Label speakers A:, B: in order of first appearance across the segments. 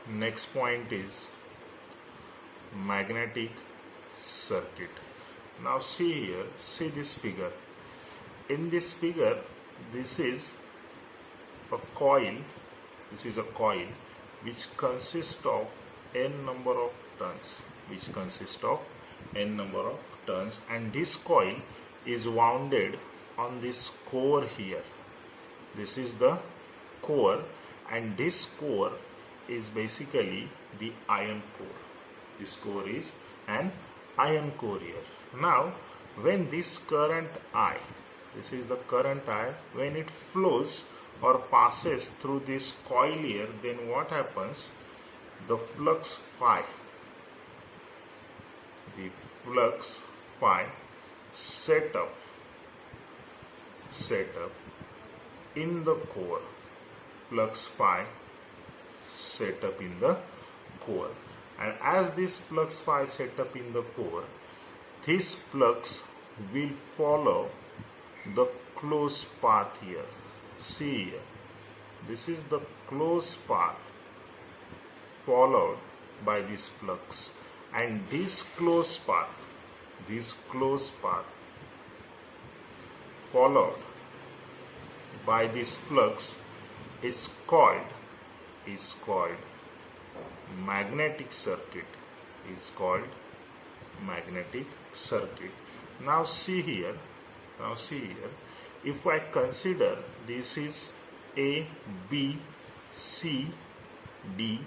A: Next point is magnetic circuit. Now see here, see this figure. In this figure, this is a coil. This is a coil which consists of n number of turns. And this coil is wounded on this core here. This is the core, and this core is basically the iron core. This core is an iron core here. Now, when this current I, this is the current I, when it flows or passes through this coil here, then what happens? The flux phi set up in the core. Flux phi set up in the core. And as this flux phi set up in the core, this flux will follow the closed path here. See here. This is the closed path followed by this flux. And this closed path followed by this flux is called magnetic circuit. Now see here, if I consider this is A, B, C, D,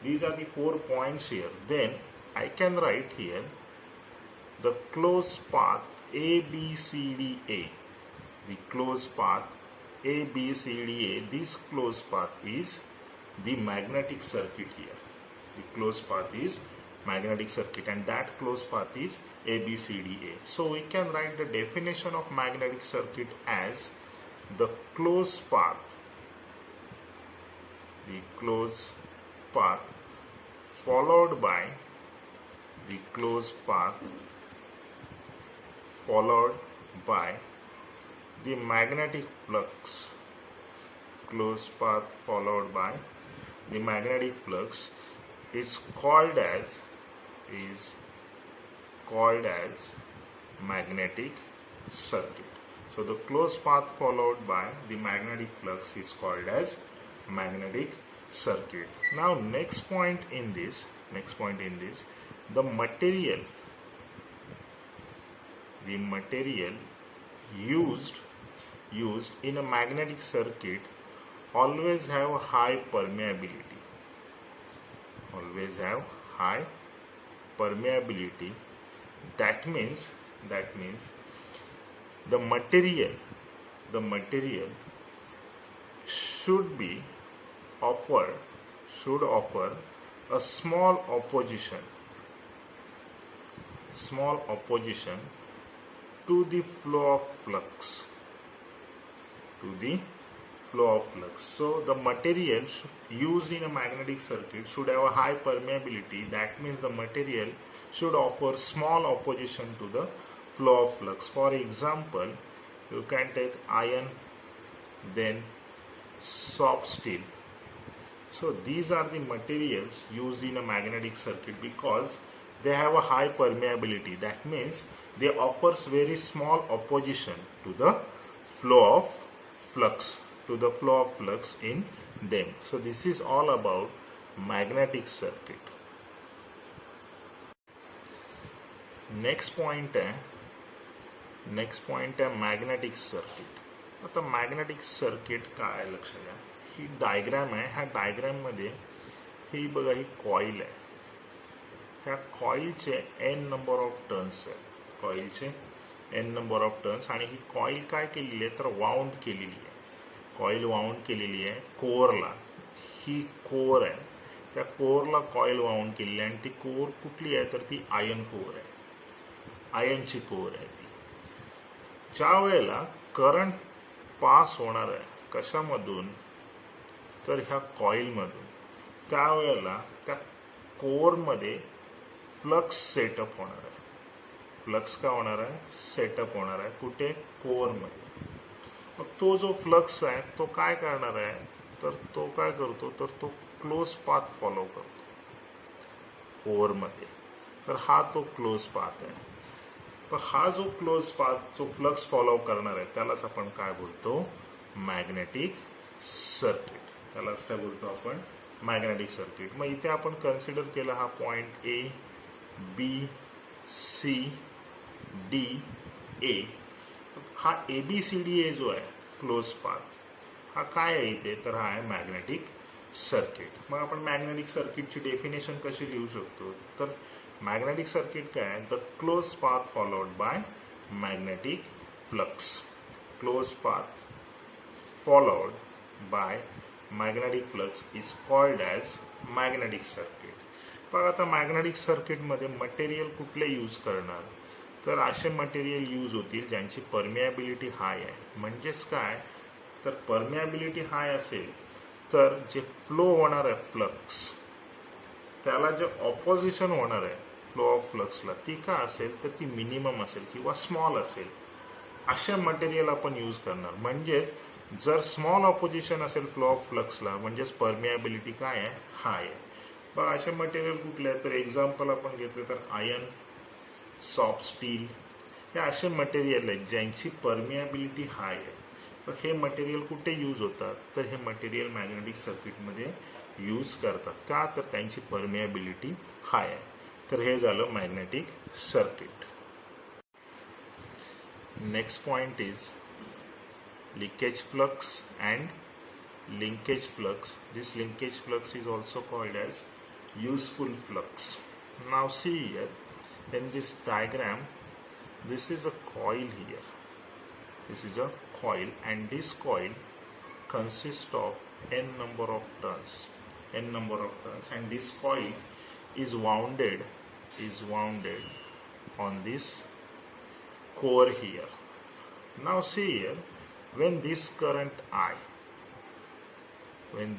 A: these are the 4 points here, then I can write here the closed path A, B, C, D, A. The closed path A, B, C, D, A. This closed path is the magnetic circuit here. The closed path is magnetic circuit, and that closed path is A, B, C, D, A. So we can write the definition of magnetic circuit as the closed path followed by the closed path followed by the magnetic flux. Closed path followed by the magnetic flux is called as magnetic circuit. So the closed path followed by the magnetic flux is called as magnetic circuit. Now next point in this, the material used in a magnetic circuit always have high permeability. That means the material should offer a small opposition to the flow of flux. So the material used in a magnetic circuit should have a high permeability. That means the material should offer small opposition to the flow of flux. For example, you can take iron, then soft steel. So these are the materials used in a magnetic circuit because they have a high permeability. That means they offers very small opposition to the flow of flux in them. So this is all about magnetic circuit. Next point आहे magnetic circuit. आता magnetic circuit काय लक्षात घ्या, ही diagram आहे. ह्या डायग्राममध्ये ही बघा, ही coil आहे. ह्या कॉईलचे n नंबर ऑफ टर्न्स आहेत. आणि ही कॉईल काय केलेली आहे तर वाउंड केलेली आहे. कॉईल वाउंड केलेली आहे कोअरला. ही कोअर आहे, त्या कोअरला कॉईल वाउंड केलेली आहे. आणि ती कोअर कुठली आहे तर ती आयर्न कोअर आहे. आयर्नची कोअर आहे ती. ज्या वेळेला करंट पास होणार आहे कशामधून तर ह्या कॉईलमधून, त्यावेळेला त्या कोअरमध्ये फ्लक्स सेटअप होणार आहे. फ्लक्स काय होणार आहे, सेटअप होणार आहे. कुठे, कोअरमध्ये. मग तो जो फ्लक्स आहे तो काय करणार आहे तर तो काय करतो तर तो क्लोज पाथ फॉलो करतो कोअरमध्ये. तर हा तो क्लोज पाथ आहे. तर हा जो क्लोज पाथ जो फ्लक्स फॉलो करणार आहे त्यालाच आपण काय बोलतो, मॅग्नेटिक सर्किट. त्यालाच काय बोलतो आपण, मॅग्नेटिक सर्किट. मग इथे आपण कन्सिडर केला हा point A, B, C, D, A. हा ABCDA जो आहे क्लोज पाथ, हा काय आहे इथे, तर हा आहे मॅग्नेटिक सर्किट. मग आपण मॅग्नेटिक सर्किटची डेफिनेशन कशी लिहू शकतो, तर मॅग्नेटिक सर्किट काय आहे, the close path followed by magnetic flux. Close path followed by magnetic flux is called as magnetic circuit. बघा आता मॅग्नेटिक सर्किटमध्ये मटेरियल कुठले यूज करणार, तर असे मटेरियल यूज होतील ज्यांची परमिएबिलिटी हाय आहे. म्हणजेच काय, तर परमिएबिलिटी हाय असेल तर जे फ्लो होणार आहे फ्लक्स, त्याला जे ऑपोजिशन होणार आहे फ्लो ऑफ फ्लक्सला, ती का असेल तर ती मिनिमम असेल किंवा स्मॉल असेल. अशा मटेरियल आपण यूज करणार. म्हणजेच जर स्मॉल ऑपोजिशन असेल फ्लो ऑफ फ्लक्सला, म्हणजेच परमिएबिलिटी काय आहे, हाय आहे. बघा असे मटेरियल कुठले आहेत, तर एक्झाम्पल आपण घेतले तर आयर्न, सॉफ्ट स्टील, हे असे मटेरियल आहेत ज्यांची परमिएबिलिटी हाय आहे. तर हे मटेरियल कुठे यूज होतात, तर हे मटेरियल मॅग्नेटिक सर्किटमध्ये यूज करतात. का, तर त्यांची परमिएबिलिटी हाय आहे. तर हे झालं magnetic circuit. Next point is leakage flux and linkage flux. This linkage flux is also called as useful flux. Now see here in this diagram, this is a coil here. This is a coil, and this coil consists of n number of turns, and this coil is wounded on this core here. Now see here, when this current I, when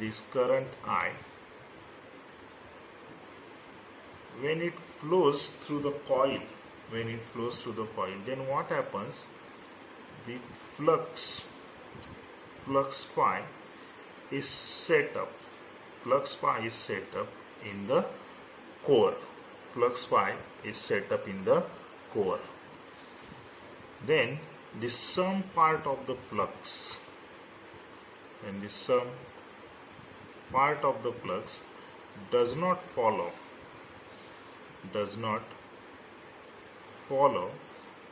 A: it flows through the coil, then what happens, the flux phi is set up in the core. Then the sum part of the flux, does not follow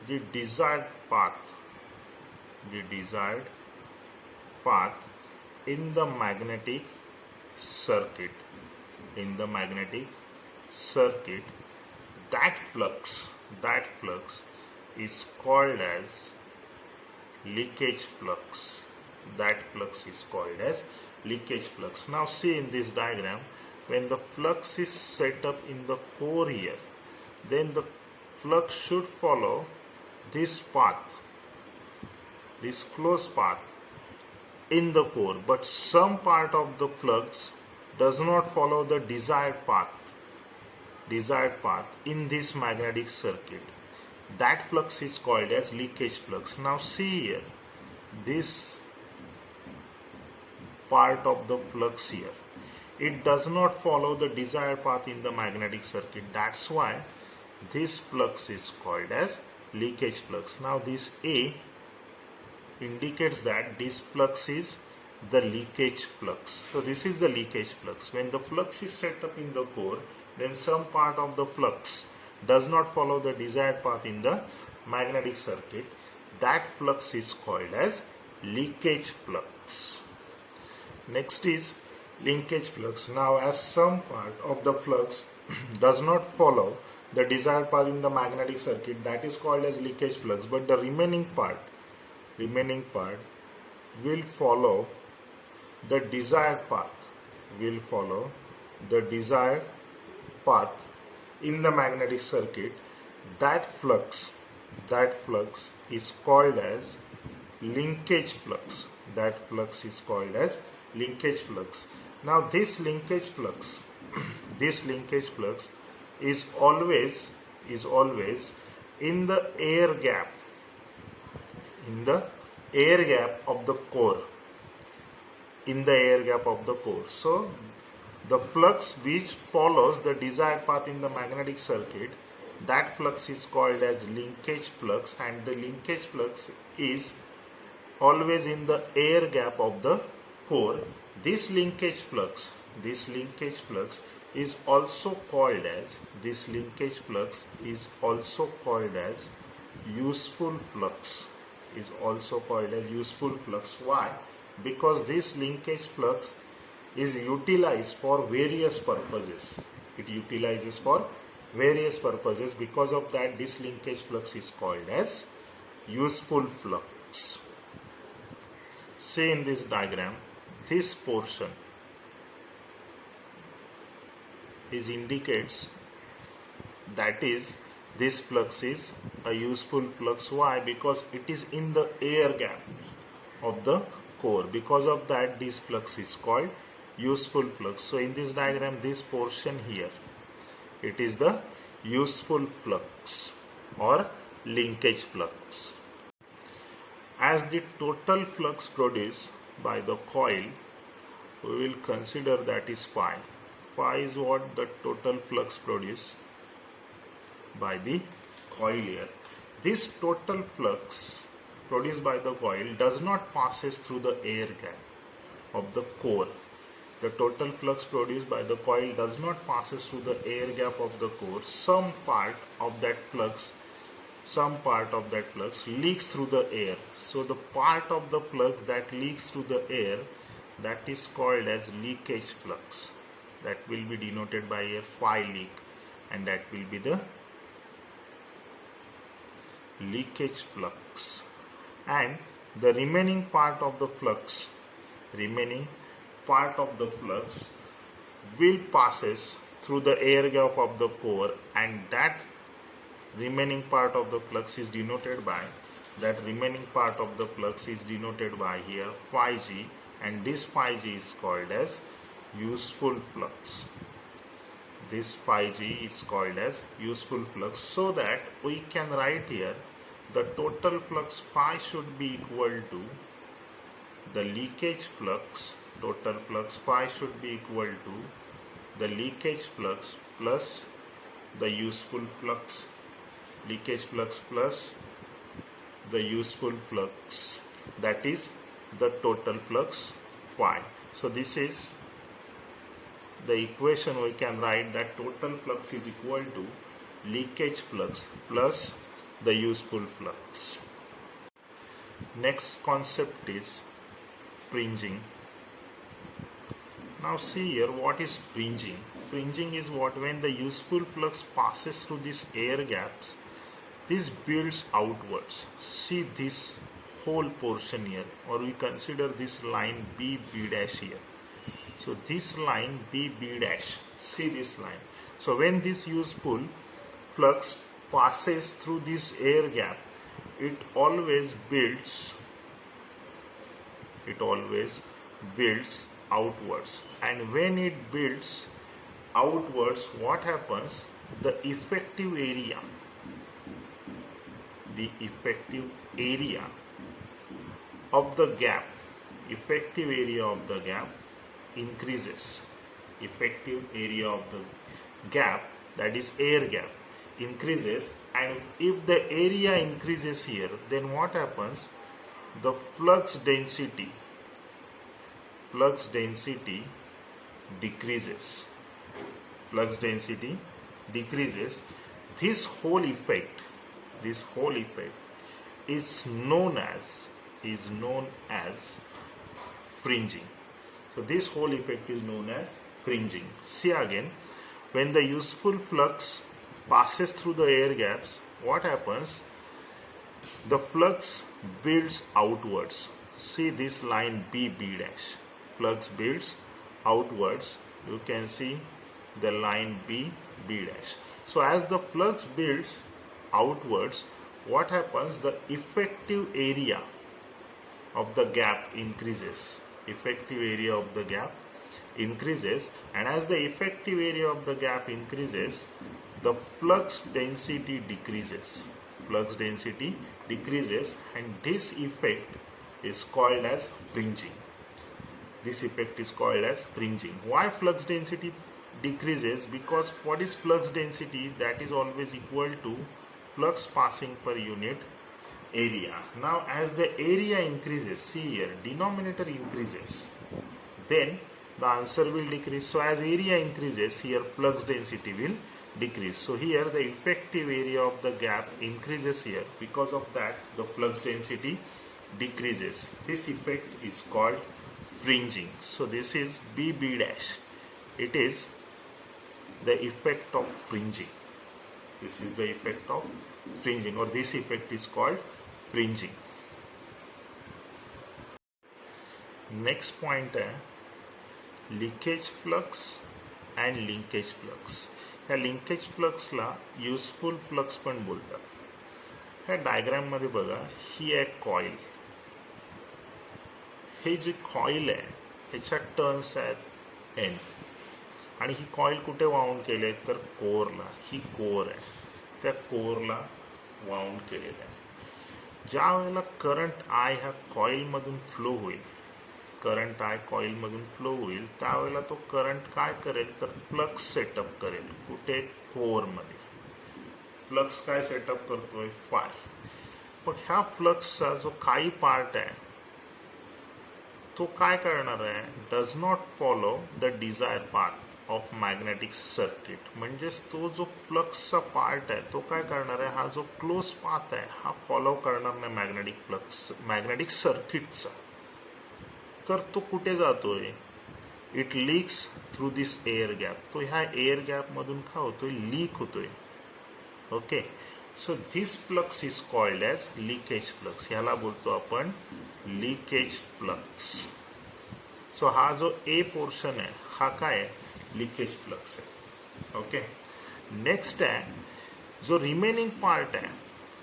A: the desired path in the magnetic circuit. That flux is called as leakage flux. Now see in this diagram, when the flux is set up in the core here, then the flux should follow this path, this closed path in the core, but some part of the flux does not follow the desired path in this magnetic circuit. That flux is called as leakage flux. Now see here, this part of the flux here, it does not follow the desired path in the magnetic circuit. That's why this flux is called as leakage flux. Now this A indicates that this flux is the leakage flux. So this is the leakage flux. When the flux is set up in the core, then some part of the flux does not follow the desired path in the magnetic circuit. That flux is called as leakage flux. Next is linkage flux. Now as some part of the flux does not follow the desired path in the magnetic circuit, that is called as leakage flux, but the remaining part will follow the desired path, in the magnetic circuit. That flux is called as linkage flux. Now this linkage flux is always in the air gap of the core. So The flux which follows the desired path in the magnetic circuit, that flux is called as linkage flux, and the linkage flux is always in the air gap of the core. This linkage flux is also called as useful flux. Why? Because this linkage flux is utilized for various purposes. It utilizes for various purposes. Because of that, this linkage flux is called as useful flux. See in this diagram, this portion indicates that is this flux is a useful flux. Why? Because it is in the air gap of the core. Because of that, this flux is called useful flux. So in this diagram, this portion here, it is the useful flux or linkage flux. As the total flux produced by the coil, we will consider that is phi. Phi is what the total flux produced by the coil here. This total flux produced by the coil does not passes through the air gap of the core. The total flux produced by the coil does not passes through the air gap of the core. Some part of that flux leaks through the air. So the part of the flux that leaks through the air, that is called as leakage flux. That will be denoted by a phi leak, and that will be the leakage flux. And the remaining part of the flux will passes through the air gap of the core, and that remaining part of the flux is denoted by here phi g, and this phi g is called as useful flux. So that we can write here the total flux phi should be equal to the leakage flux. Total flux phi should be equal to the leakage flux plus the useful flux. Leakage flux plus the useful flux, that is the total flux phi. So this is the equation we can write, that total flux is equal to leakage flux plus the useful flux. Next concept is fringing. Now see here, what is fringing? Fringing is what, when the useful flux passes through these air gaps, this builds outwards. See this whole portion here, or we consider this line B dash here. So this line B dash, see this line. So when this useful flux passes through this air gap, it always builds outwards. And when it builds outwards, what happens? The effective area of the gap increases. Effective area of the gap, that is air gap, increases. And if the area increases here, then what happens? The flux density decreases. This whole effect is known as fringing. So this whole effect is known as fringing. See again, when the useful flux passes through the air gaps, what happens? The flux builds outwards. See this line B dash. Flux builds outwards. You can see the line B dash. So as the flux builds outwards, what happens? The effective area of the gap increases. And as the effective area of the gap increases, the flux density decreases. And this effect is called as fringing. This effect is called as fringing. Why flux density decreases? Because what is flux density? That is always equal to flux passing per unit area. Now as the area increases, see here, denominator increases, then the answer will decrease. So as area increases, here flux density will decrease. So here the effective area of the gap increases here. Because of that, the flux density decreases. This effect is called fringing. So this is BB dash. It is the effect of fringing. This is the effect of fringing, or this effect is called fringing. Next point है leakage flux and linkage flux. ह्या linkage फ्लक्सला useful flux पण बोलतात. ह्या डायग्राममध्ये बघा, ही आहे coil. हे जी coil आहे ह्याच्या turns आहेत एन, आणि ही कॉईल कुठे वाउंड केले तर कोरला. ही कोर आहे, त्या कोरला वाउंड केलेलं आहे. ज्या वेळेला करंट आय ह्या कॉईलमधून फ्लो होईल, करंट आय कॉईलमधून फ्लो होईल, त्यावेळेला तो करंट काय करेल तर फ्लक्स सेटअप करेल. कुठे? कोरमध्ये. फ्लक्स काय सेटअप करतोय? फाय. मग ह्या फ्लक्सचा जो काही पार्ट आहे तो काय करणार आहे? Does not follow the desired path of magnetic circuit. म्हणजेच तो जो फ्लक्सचा पार्ट आहे तो काय करणार आहे? हा जो क्लोज पाथ आहे हा फॉलो करणार नाही मॅग्नेटिक सर्किटचा. तर तो कुठे जातोय? It leaks through this air gap. तो ह्या एअर गॅप मधून काय होतोय? लीक होतोय. Okay, so this flux is called as leakage flux. ह्याला बोलतो आपण लीकेज फ्लक्स. सो हा जो ए पोर्शन आहे हा काय आहे? लीकेज फ्लक्स आहे. ओके, नेक्स्ट आहे जो रिमेनिंग पार्ट आहे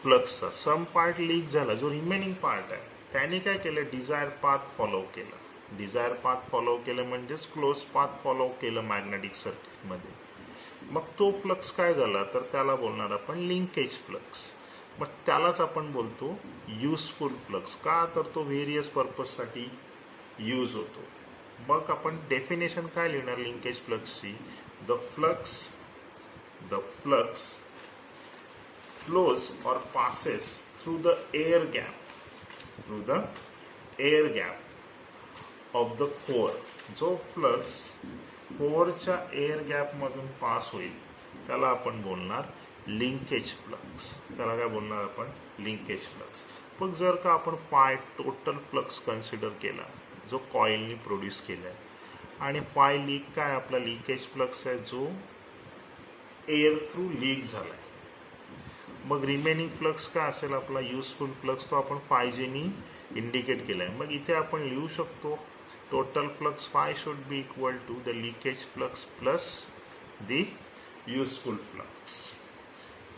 A: फ्लक्सचा. सम पार्ट लीक झाला, जो रिमेनिंग पार्ट आहे त्याने काय केलं? डिझायर पाथ फॉलो केलं. डिझायर पाथ फॉलो केलं म्हणजेच क्लोज पाथ फॉलो केलं मॅग्नेटिक सर्किटमध्ये. मग तो फ्लक्स काय झाला तर त्याला बोलणार आपण लिंकेज फ्लक्स. मग त्यालाच आपण बोलतो युजफुल फ्लक्स. का तर तो व्हेरियस पर्पजसाठी यूज होतो. मग आपण डेफिनेशन काय लिहिणार लिंकेज फ्लक्सची? द फ्लक्स फ्लोज और passes through the air gap, of the core. जो फ्लक्स कोरच्या एअर गॅप मधून पास होईल त्याला आपण बोलणार लिंकेज फ्लक्स. त्याला काय बोलणार आपण? Linkage flux. मग जर का आपण फाय टोटल फ्लक्स कन्सिडर केला जो कॉइलनी प्रोड्यूस केलाय, आणि फाय लीक काय आपला लिकेज फ्लक्स आहे जो एअर थ्रू लीक झालाय. मग रिमेनिंग फ्लक्स काय असेल आपला? Useful flux. तो आपण फाय जेनी इंडिकेट केलाय. मग इथे आपण लिहू शकतो total flux phi should be equal to the leakage flux plus the useful flux.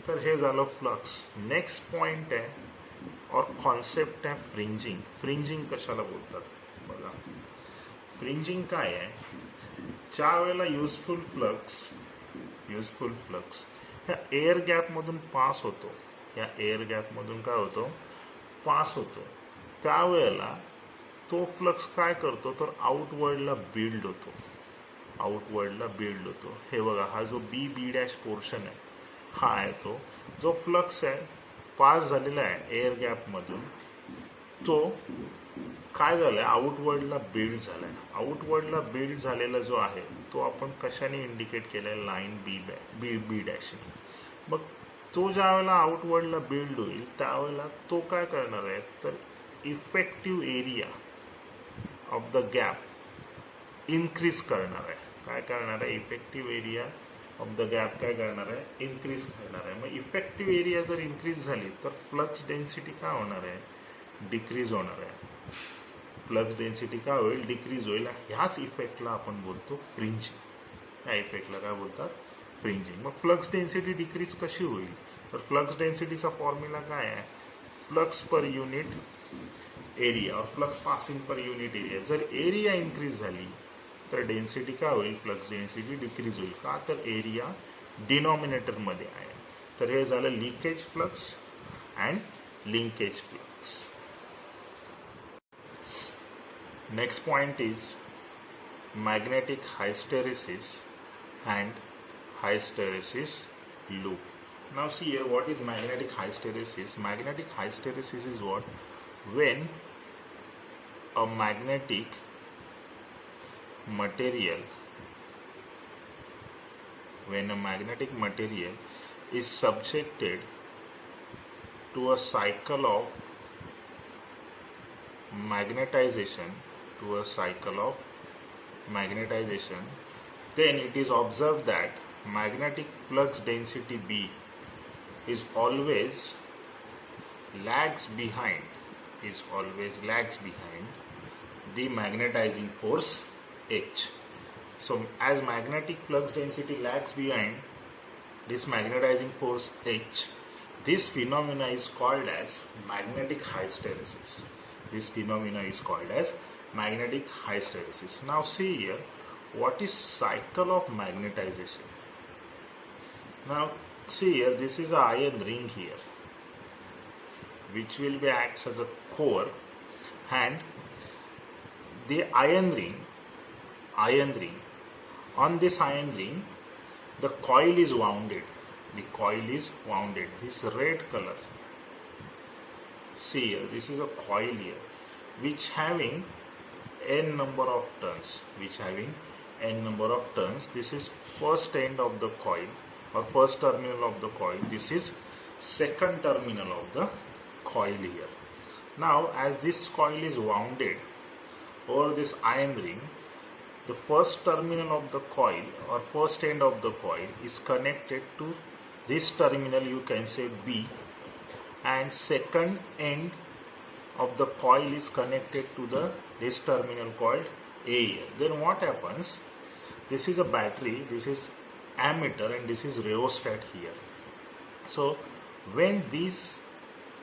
A: तर हे झालं फ्लक्स. नेक्स्ट पॉइंट आहे और कॉन्सेप्ट आहे फ्रिंजिंग. फ्रिंजिंग कशाला बोलतात बघा. फ्रिंजिंग काय आहे? ज्या वेळेला युजफुल फ्लक्स ह्या एअर गॅप मधून पास होतो, या एअर गॅप मधून काय होतो? पास होतो, त्यावेळेला तो फ्लक्स काय करतो तर आउटवर्डला बिल्ड होतो. हे बघा, हा जो बी डॅश पोर्शन आहे हा आहे तो जो फ्लक्स आहे पास झालेला आहे एअर गॅप मधून, तो काय झालाय? आउटवर्डला बिल्ड झालाय. आउटवर्डला बिल्ड झालेला जो आहे तो आपण कशाने इंडिकेट केलाय? Line B डॅशने. मग तो ज्या वेळेला आउटवर्डला बिल्ड होईल त्यावेळेला तो काय करणार आहे तर effective area of the gap increase करणार आहे. काय करणार आहे? Effective area of the gap काय करणार आहे? इन्क्रीज करणार आहे. मग इफेक्टिव्ह एरिया जर इन्क्रीज झाली तर फ्लक्स डेन्सिटी काय होणार आहे? डिक्रीज होणार आहे. फ्लक्स डेन्सिटी काय होईल? डिक्रीज होईल. ह्याच इफेक्टला आपण बोलतो फ्रिंजिंग. ह्या इफेक्टला काय बोलतात? फ्रिंजिंग. मग फ्लक्स डेन्सिटी डिक्रीज कशी होईल तर फ्लक्स डेन्सिटीचा फॉर्म्युला काय आहे? फ्लक्स पर युनिट एरिया और flux passing per unit area. जर एरिया इन्क्रीज झाली तर डेन्सिटी काय होईल? फ्लक्स डेन्सिटी डिक्रीज होईल. का तर एरिया डिनॉमिनेटरमध्ये आहे. तर हे झालं leakage flux and linkage flux. Next point is magnetic hysteresis and hysteresis loop. Now see here, what is magnetic hysteresis? Magnetic hysteresis is what? When a magnetic material is subjected to a cycle of magnetization, then it is observed that magnetic flux density B is always lags behind the magnetizing force H. So as magnetic flux density lags behind this magnetizing force H, this phenomena is called as magnetic hysteresis. Now see here, what is cycle of magnetization? Now see here, this is an iron ring here, which will be acts as a core, and the iron ring, on this iron ring, the coil is wounded. This red color. See here, this is a coil here, which having n number of turns. This is first end of the coil, or first terminal of the coil. This is second terminal of the coil here. Now as this coil is wounded over this iron ring, the first terminal of the coil, or first end of the coil, is connected to this terminal, you can say B, and second end of the coil is connected to this terminal called A here. Then what happens? This is a battery, this is ammeter, and this is rheostat here. So when these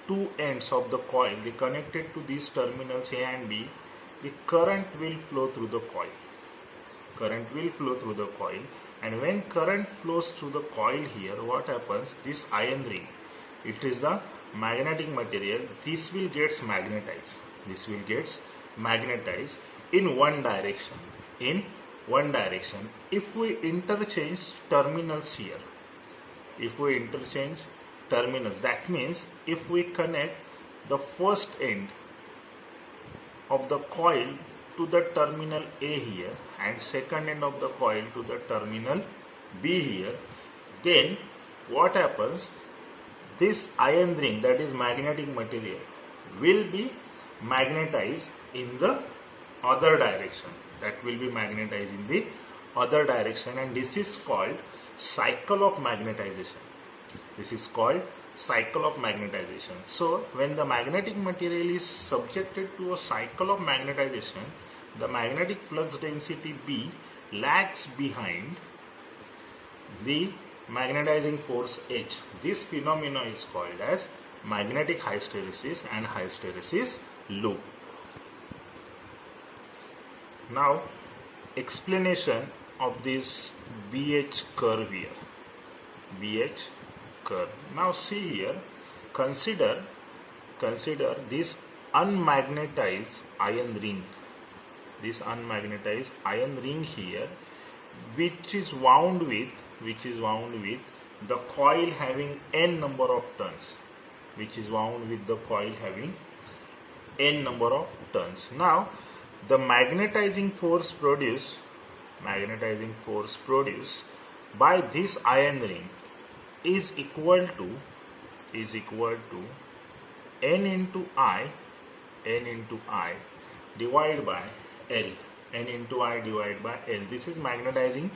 A: two ends of the coil they connected to these terminals A and B, the current will flow through the coil. And when current flows through the coil here, what happens? This iron ring, it is the magnetic material, this will gets magnetized. In one direction. If we interchange terminals here, that means if we connect the first end of the coil to the terminal A here, and second end of the coil to the terminal B here, then what happens? This iron ring, that is magnetic material, will be magnetized in the other direction. And this is called cycle of magnetization. So when the magnetic material is subjected to a cycle of magnetization, the magnetic flux density B lags behind the magnetizing force H. This phenomena is called as magnetic hysteresis and hysteresis loop. Now explanation of this BH curve here. Now see here, consider this unmagnetized iron ring. Here, which is wound with the coil having n number of turns. Now the magnetizing force produced by this iron ring is equal to n into I divided by L. This is magnetizing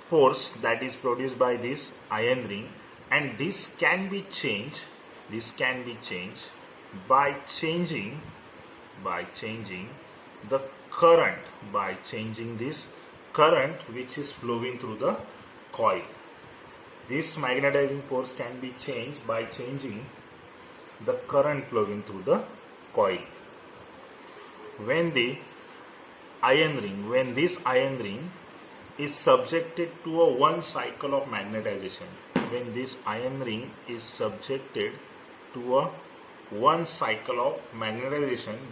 A: force that is produced by this iron ring, and this can be changed by changing the current, this current which is flowing through the coil. This magnetizing force can be changed by changing the current flowing through the coil. When this iron ring is subjected to a one cycle of magnetization,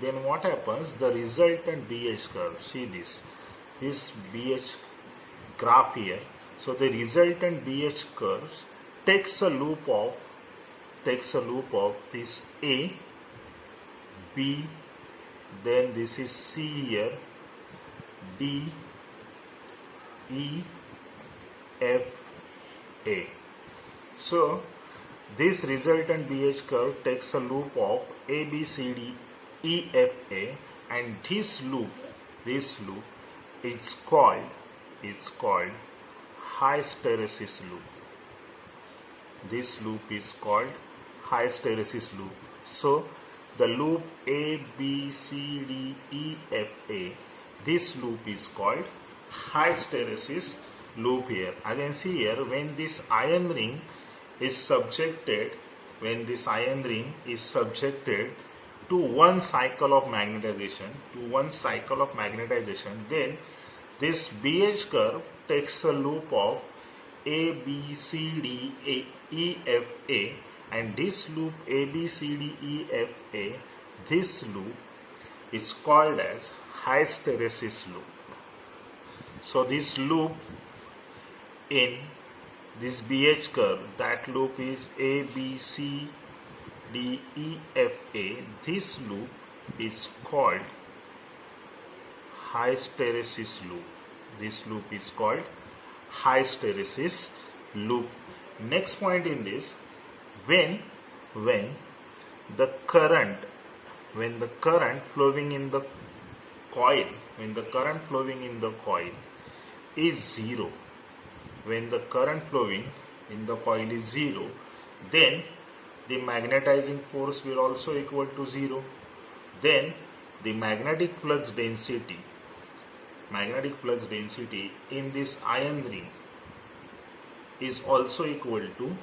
A: then what happens? The resultant BH curve, see this, this BH graph here. So the resultant BH curves takes a loop of this A, B, then this is C here, D, E, F, A. So this resultant BH curve takes a loop of A, B, C, D, E, F, A, and this loop is called hysteresis loop. This loop is called hysteresis loop. So the loop A, B, C, D, E, F, A, this loop is called hysteresis loop here. Again, see here, when this iron ring is subjected to one cycle of magnetization, then this BH curve takes a loop of A, B, C, D, E, F, A, and this loop A, B, C, D, E, F, A, this loop is called as hysteresis loop. So this loop in this BH curve, that loop is A, B, C, D, E, F, A. This loop is called hysteresis loop. This loop is called hysteresis loop. Next point in this, when the current flowing in the coil, is zero, when the current flowing in the coil is zero, then the magnetizing force will also equal to zero. Then the magnetic flux density in this iron ring is also equal to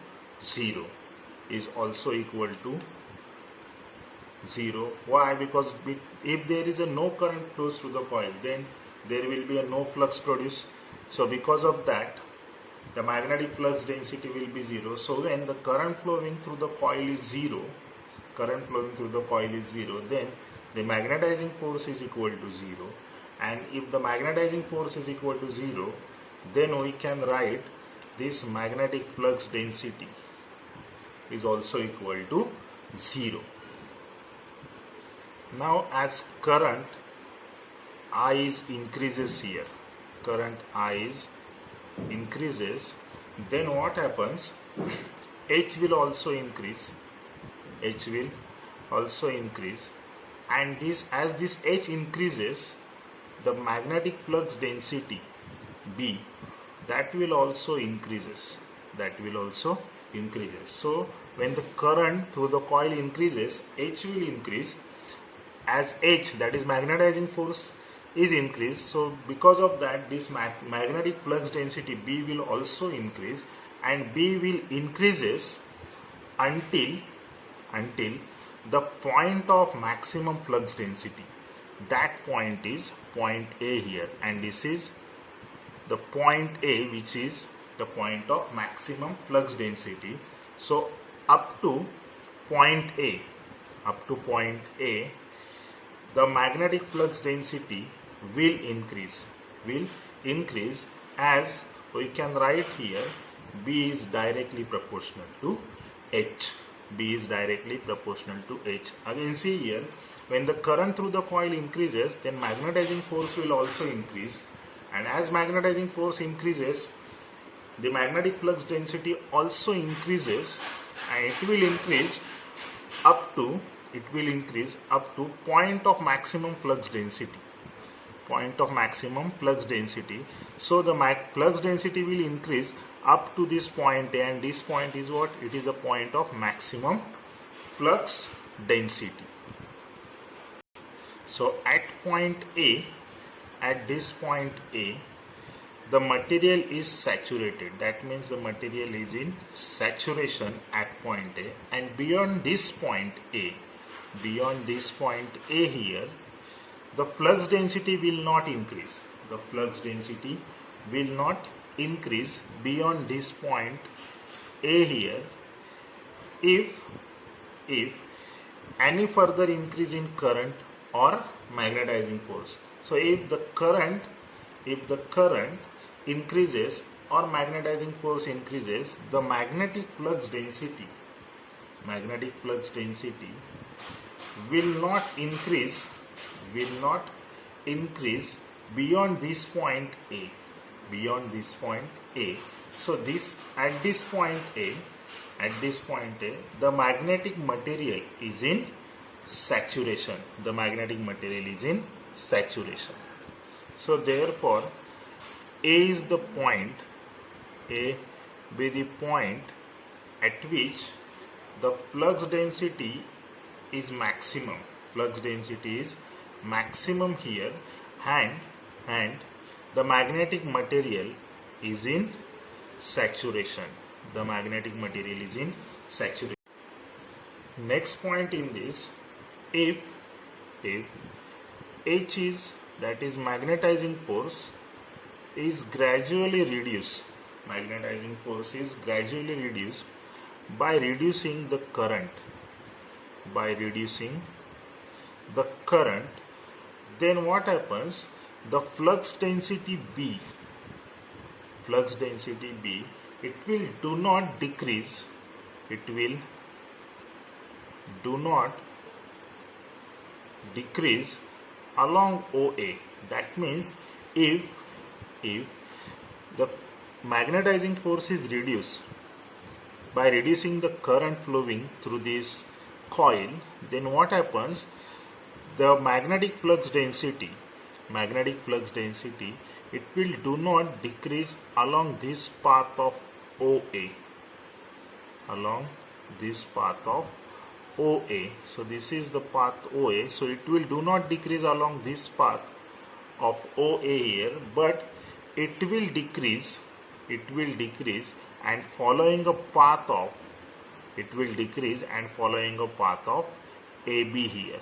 A: zero. Why? Because if there is no current flows through the coil, then there will be no flux produced. So because of that, the magnetic flux density will be zero. So when the current flowing through the coil is zero, then the magnetizing force is equal to zero. And if the magnetizing force is equal to zero, then we can write this magnetic flux density is also equal to zero. Now as current I increases here, then what happens? H will also increase, and as this H increases, the magnetic flux density B, that will also increases. So when the current through the coil increases, H will increase. As H, that is magnetizing force, is increased, so because of that, this magnetic flux density B will also increase, and B will increases until the point of maximum flux density. That point is point A here, and this is the point A, which is the point of maximum flux density. So up to point A, the magnetic flux density will increase, as we can write here, B is directly proportional to H. Again, see here, when the current through the coil increases, then magnetizing force will also increase, and as magnetizing force increases, the magnetic flux density also increases, and it will increase up to point of maximum flux density. So the flux density will increase up to this point A, and this point is what? It is a point of maximum flux density. So at this point A, the material is saturated. That means the material is in saturation at point A, and beyond this point A here, the flux density will not increase. Beyond this point A here, if any further increase in current or magnetizing force. So if the current if the current increases or magnetizing force increases, the magnetic flux density will not increase beyond this point A. So this at this point A, the magnetic material is in saturation. So therefore, A is the point, A be the point at which the flux density is maximum. Here, and the magnetic material is in saturation. Next point in this, if H is, that is magnetizing force, is gradually reduced. By reducing the current. Then what happens? The flux density B, it will do not decrease along OA. That means if the magnetizing force is reduced by reducing the current flowing through this coil, then what happens? The magnetic flux density, it will do not decrease along this path of OA. So this is the path OA. So it will do not decrease along this path of OA here, but it will decrease and following a path of AB here,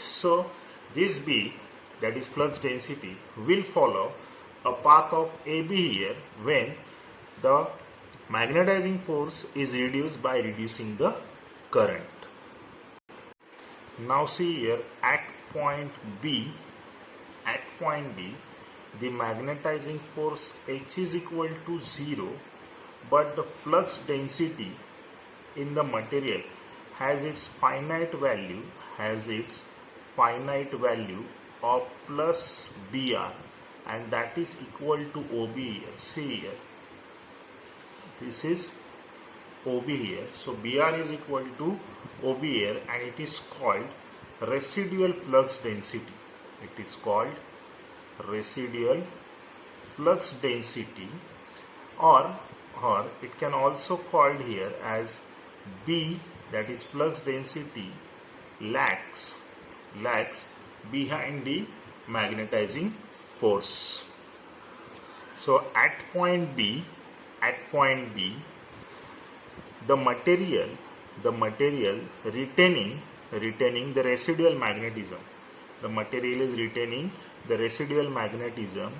A: So this B, that is flux density, will follow a path of AB here when the magnetizing force is reduced by reducing the current. Now see here, at point B, the magnetizing force H is equal to 0, but the flux density in the material has its finite value of plus BR, and that is equal to OB here. See here, this is OB here. So BR is equal to OB here, and it is called residual flux density. Or it can also called here as B, that is flux density lags behind the magnetizing force. So at point B, the material retaining the residual magnetism. The material is retaining the residual magnetism.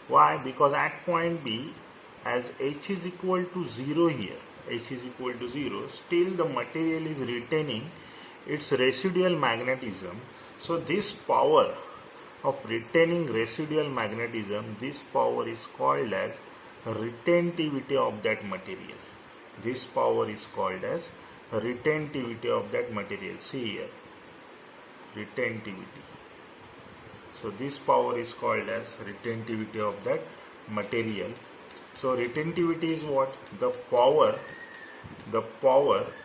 A: Why? Because at point B, as H is equal to 0 here, still the material is retaining its residual magnetism. So this power of retaining residual magnetism, this power is called as retentivity of that material. See here, retentivity. So this power is called as retentivity of that material. So retentivity is what? The power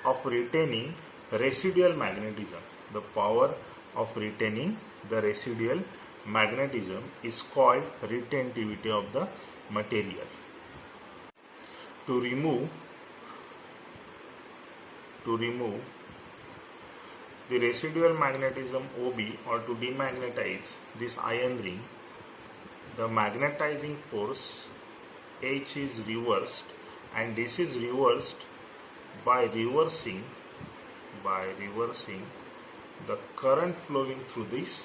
A: of retaining residual magnetism. The power of retaining the residual magnetism is called retentivity of the material. To remove the residual magnetism OB, or to demagnetize this iron ring, the magnetizing force H is reversed, and this is reversed by reversing the current flowing through this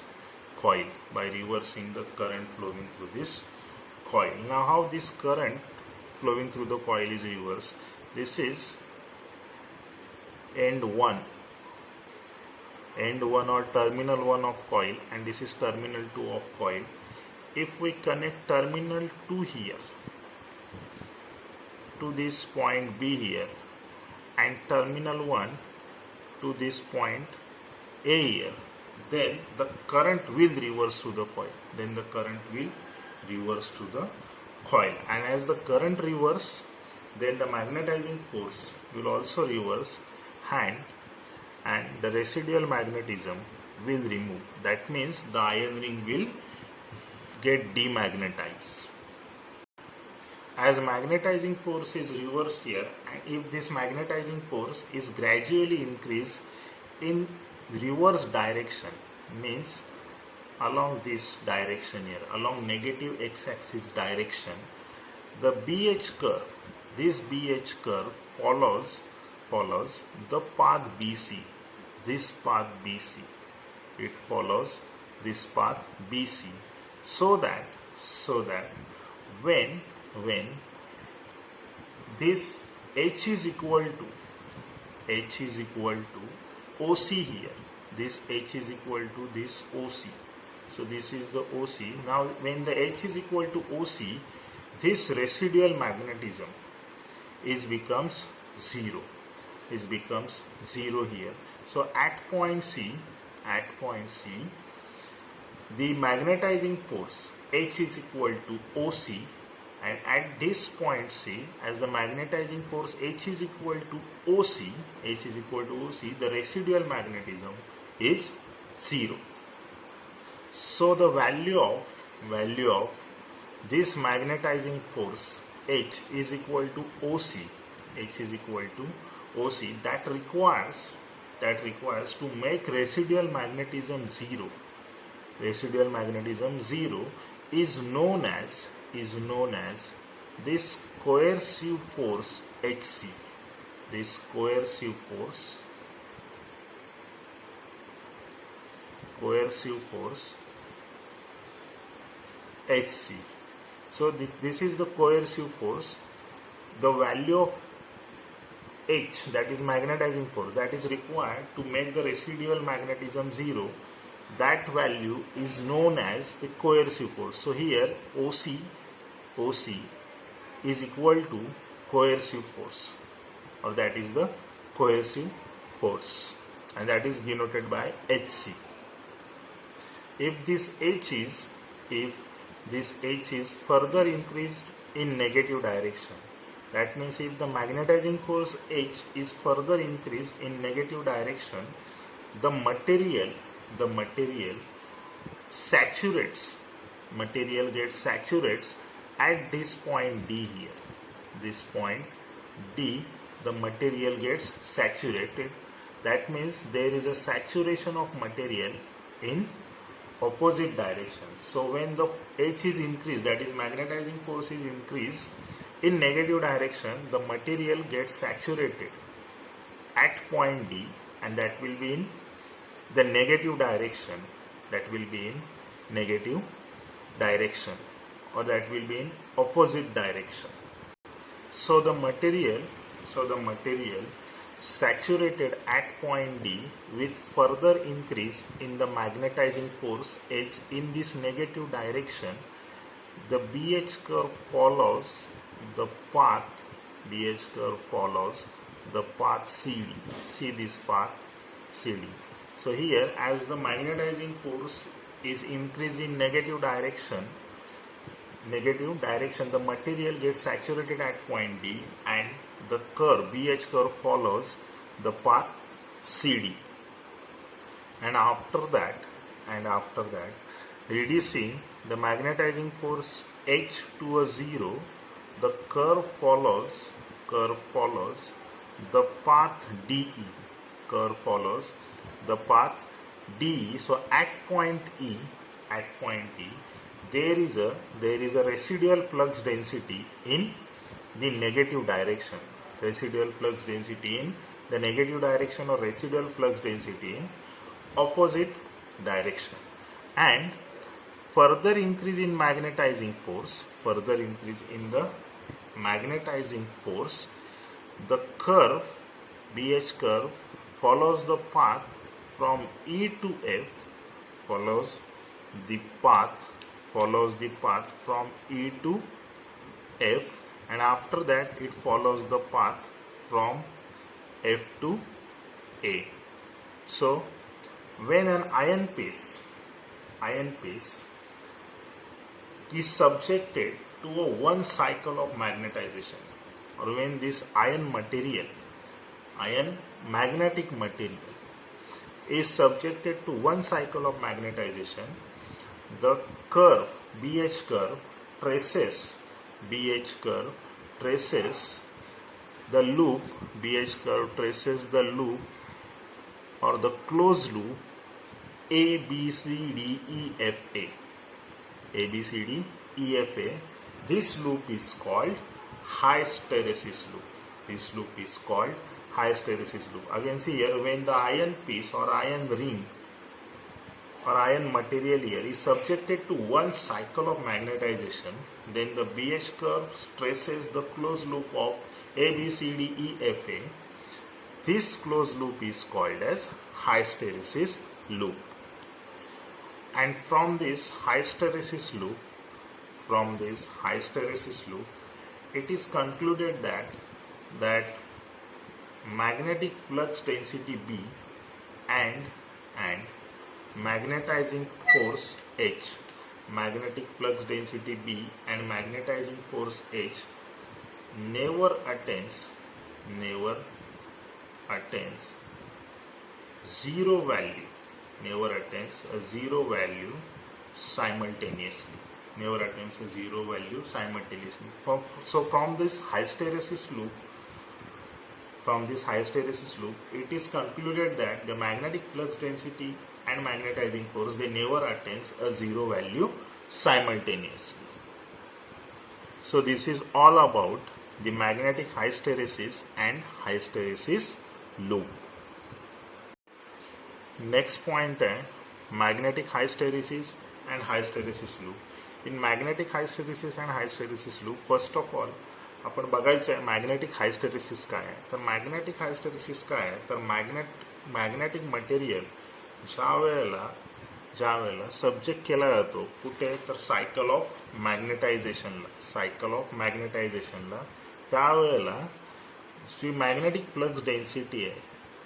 A: coil. Now how this current flowing through the coil is reversed? This is end 1 or terminal 1 of coil, and this is terminal 2 of coil. if we connect terminal 2 here to this point B here and terminal 1 to this point A here, then the current will reverse to the coil. Then the current will reverse to the coil. And as the current reverse, then the magnetizing force will also reverse and the residual magnetism will remove. That means the iron ring will get demagnetized. As magnetizing force is reversed here, and if this magnetizing force is gradually increased in reverse direction, means along this direction here, along negative x-axis direction, the BH curve, this BH curve follows the path BC, this path BC. It follows this path BC, so that when this H is equal to OC here, this H is equal to this OC. So this is the OC. Now when the H is equal to OC, this residual magnetism becomes zero. It becomes zero here. So at point C, the magnetizing force H is equal to OC, and at this point C, as the magnetizing force H is equal to OC, the residual magnetism is zero. So the value of this magnetizing force H is equal to OC, that requires to make residual magnetism zero. Residual magnetism zero is known as this coercive force HC. This coercive force HC. So this is the coercive force. The value of H, that is magnetizing force, that is required to make the residual magnetism zero, that value is known as the coercive force. So here OC is equal to coercive force, or that is the coercive force, and that is denoted by HC. If this H is further increased in negative direction, that means if the magnetizing force H is further increased in negative direction, the material gets saturates at this point D here. This point D, the material gets saturated. That means there is a saturation of material in opposite direction. So when the H is increased, that is magnetizing force is increased in negative direction, the material gets saturated at point D, and that will be in the negative direction. Or that will be in opposite direction. So the material saturated at point D with further increase in the magnetizing force H in this negative direction, the BH curve follows the path CD. See this path CD. So here, as the magnetizing force is increased in negative direction, the material gets saturated at point D, and the curve, BH curve, follows the path CD. And after that, reducing the magnetizing force H to a zero, the curve follows the path DE. So at point E, there is a residual flux density in the negative direction. Residual flux density in the negative direction, or residual flux density in opposite direction. And further increase in magnetizing force, the curve, BH curve, follows the path from E to F, follows the path from E to F, and after that it follows the path from F to A. So when an iron piece is subjected to a one cycle of magnetization, or when this magnetic material is subjected to one cycle of magnetization, the curve BH curve traces the loop, or the closed loop A B C D E F A. This loop is called hysteresis loop. Again, see here, when the iron piece or iron ring or iron material here is subjected to one cycle of magnetization, then the BH curve traces the closed loop of A B C D E F A. This closed loop is called as hysteresis loop. And from this hysteresis loop, it is concluded that magnetic flux density B and magnetizing force H, never attains zero value simultaneously. So from this hysteresis loop, it is concluded that the magnetic flux density and magnetizing force, they never attains a zero value simultaneously. So this is all about the magnetic hysteresis and hysteresis loop. Next point है magnetic hysteresis and hysteresis loop. In magnetic hysteresis and hysteresis loop, first of all आपण बघायचं आहे magnetic हायस्टेरेसिस काय आहे. तर magnetic हायस्टेरेसिस काय आहे, तर मॅग्नेटिक मटेरियल ज्या वेळेला सब्जेक्ट केला जातो कुठे, तर सायकल ऑफ मॅग्नेटायझेशनला, त्यावेळेला जी मॅग्नेटिक फ्लक्स डेन्सिटी आहे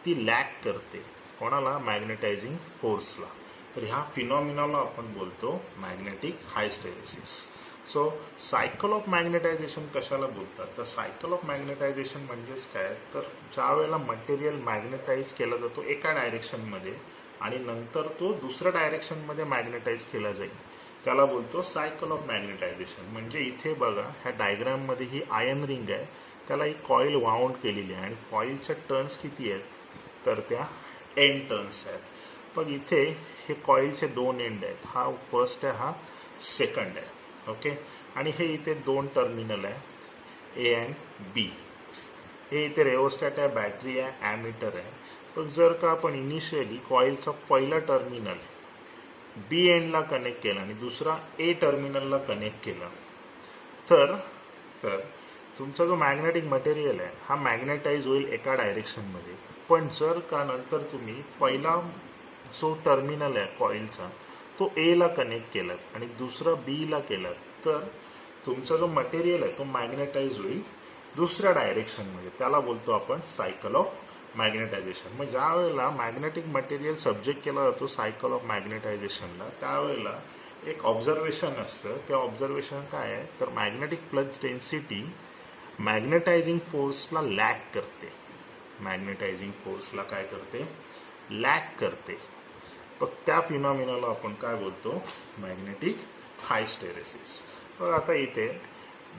A: ती लॅक करते कोणाला, मॅग्नेटायझिंग फोर्सला. तर ह्या फिनॉमिनाला आपण बोलतो magnetic hysteresis. So cycle of magnetization कशाला बोलतात, तर सायकल ऑफ मॅग्नेटायझेशन म्हणजेच काय, तर ज्या वेळेला मटेरियल मॅग्नेटाइज केला जातो एका डायरेक्शनमध्ये आणि नंतर तो दुसऱ्या डायरेक्शनमध्ये मॅग्नेटाइज केला जाईल, त्याला बोलतो सायकल ऑफ मॅग्नेटायझेशन. म्हणजे इथे बघा ह्या डायग्राममध्ये ही आयर्न रिंग आहे, त्याला एक कॉईल वाउंड केलेली आहे आणि कॉईलच्या टर्न्स किती आहेत, तर त्या एन टर्न्स आहेत. पण इथे हे कॉईलचे दोन एंड आहेत, हा फर्स्ट आहे, हा सेकंड आहे. ओके, आणि हे इथे दोन टर्मिनल आहे ए अँड बी. हे इथे रेओस्टॅट आहे, बॅटरी आहे, ॲमीटर आहे. पण जर का आपण इनिशियली कॉईलचा पहिला टर्मिनल बी एंडला कनेक्ट केला आणि दुसरा ए टर्मिनलला कनेक्ट केला, तर तुमचा जो मॅग्नेटिक मटेरियल आहे हा मॅग्नेटाइज होईल एका डायरेक्शनमध्ये. पण जर का नंतर तुम्ही पहिला जो टर्मिनल आहे कॉईलचा तो ए ला कनेक्ट केला आणि दुसरा बी ला केला, तर तुमचा जो मटेरियल आहे तो मॅग्नेटाइज होईल दुसऱ्या डायरेक्शनमध्ये. त्याला बोलतो आपण सायकल ऑफ मॅग्नेटायझेशन. मग ज्या वेळेला मॅग्नेटिक मटेरियल सब्जेक्ट केला जातो सायकल ऑफ मॅग्नेटायझेशनला, त्यावेळेला एक ऑब्झर्वेशन असतं. ते ऑब्झर्वेशन काय आहे, तर मॅग्नेटिक फ्लक्स डेन्सिटी मॅग्नेटायझिंग फोर्सला लॅग करते. लॅग करते. पण त्या फिनॉमिनाला आपण काय बोलतो, मॅग्नेटिक हायस्टेरेसिस. तर आता इथे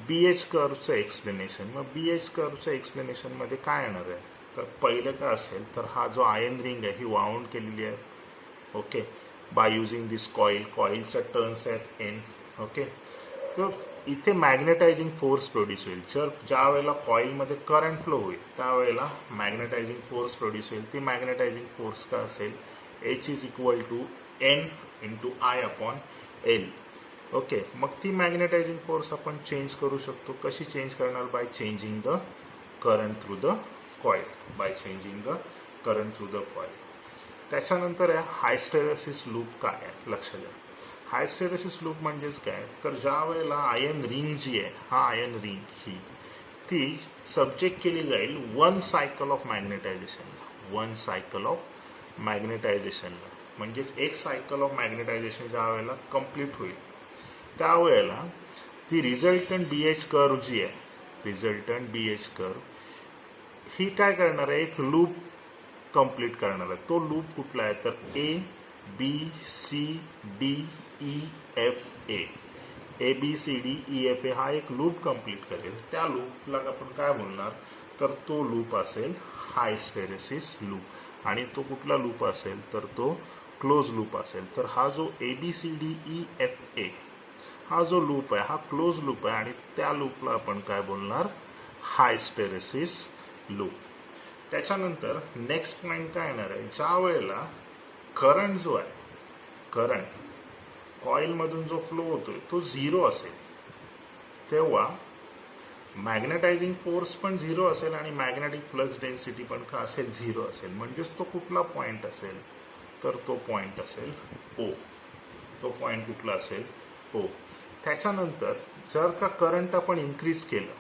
A: बीएच कर्वचं एक्सप्लेनेशन. मग बीएच कर्वच्या एक्सप्लेनेशनमध्ये काय येणार आहे, तर पहिलं काय असेल, तर हा जो आयर्न रिंग आहे ही वाउंड केलेली आहे. ओके, बाय युझिंग दिस कॉईलच्या टर्न्स आहेत एन. ओके, तर इथे मॅग्नेटायझिंग फोर्स प्रोड्यूस होईल. ज्या वेळेला कॉईलमध्ये करंट फ्लो होईल त्यावेळेला मॅग्नेटायझिंग फोर्स प्रोड्यूस होईल. ती मॅग्नेटायझिंग फोर्स काय असेल, H is equal to N into I upon L. Okay, मग ती मॅग्नेटायझिंग फोर्स आपण चेंज करू शकतो. कशी चेंज करणार, by changing the current through the coil. त्याच्यानंतर आहे हायस्टेरेसिस लूप काय आहे, लक्ष द्या. हायस्टेरेसिस लूप म्हणजेच काय, तर ज्या वेळेला आयन रिंग जी आहे, हा आयन रिंग ही ती सब्जेक्ट केली जाईल वन सायकल ऑफ मॅग्नेटायझेशनला, वन सायकल ऑफ मॅग्नेटायझेशनला. म्हणजेच एक सायकल ऑफ मॅग्नेटायझेशन ज्या वेळेला कम्प्लीट होईल त्यावेळेला ती रिझल्टंट BH कर्व जी आहे, रिझल्टंट BH कर्व ही काय करणार आहे, एक लूप कंप्लीट करणार आहे. तो लूप कुठला आहे तर ABCDEFA हा एक लूप कंप्लीट करेल. त्या लूपला आपण काय बोलणार तर तो लूप असेल हायस्टेरेसिस लूप. आणि तो कुठला लूप असेल तर तो क्लोज लूप असेल. तर हा जो ABCDEFA हा जो लूप आहे हा क्लोज लूप आहे आणि त्या लूपला आपण काय बोलणार, हायस्टेरेसिस लूप. त्याच्यानंतर नेक्स्ट पॉइंट काय येणार आहे, ज्या वेळेला करंट जो आहे, करंट कॉइलमधून जो फ्लो होतोय तो झिरो असेल तेव्हा मॅग्नेटायझिंग फोर्स पण झिरो असेल आणि मॅग्नेटिक फ्लक्स डेन्सिटी पण का असेल, झिरो असेल. म्हणजेच तो कुठला पॉइंट असेल तर तो पॉइंट असेल O. तो पॉइंट कुठला असेल O. त्याच्यानंतर जर का करंट आपण इन्क्रीज केलं,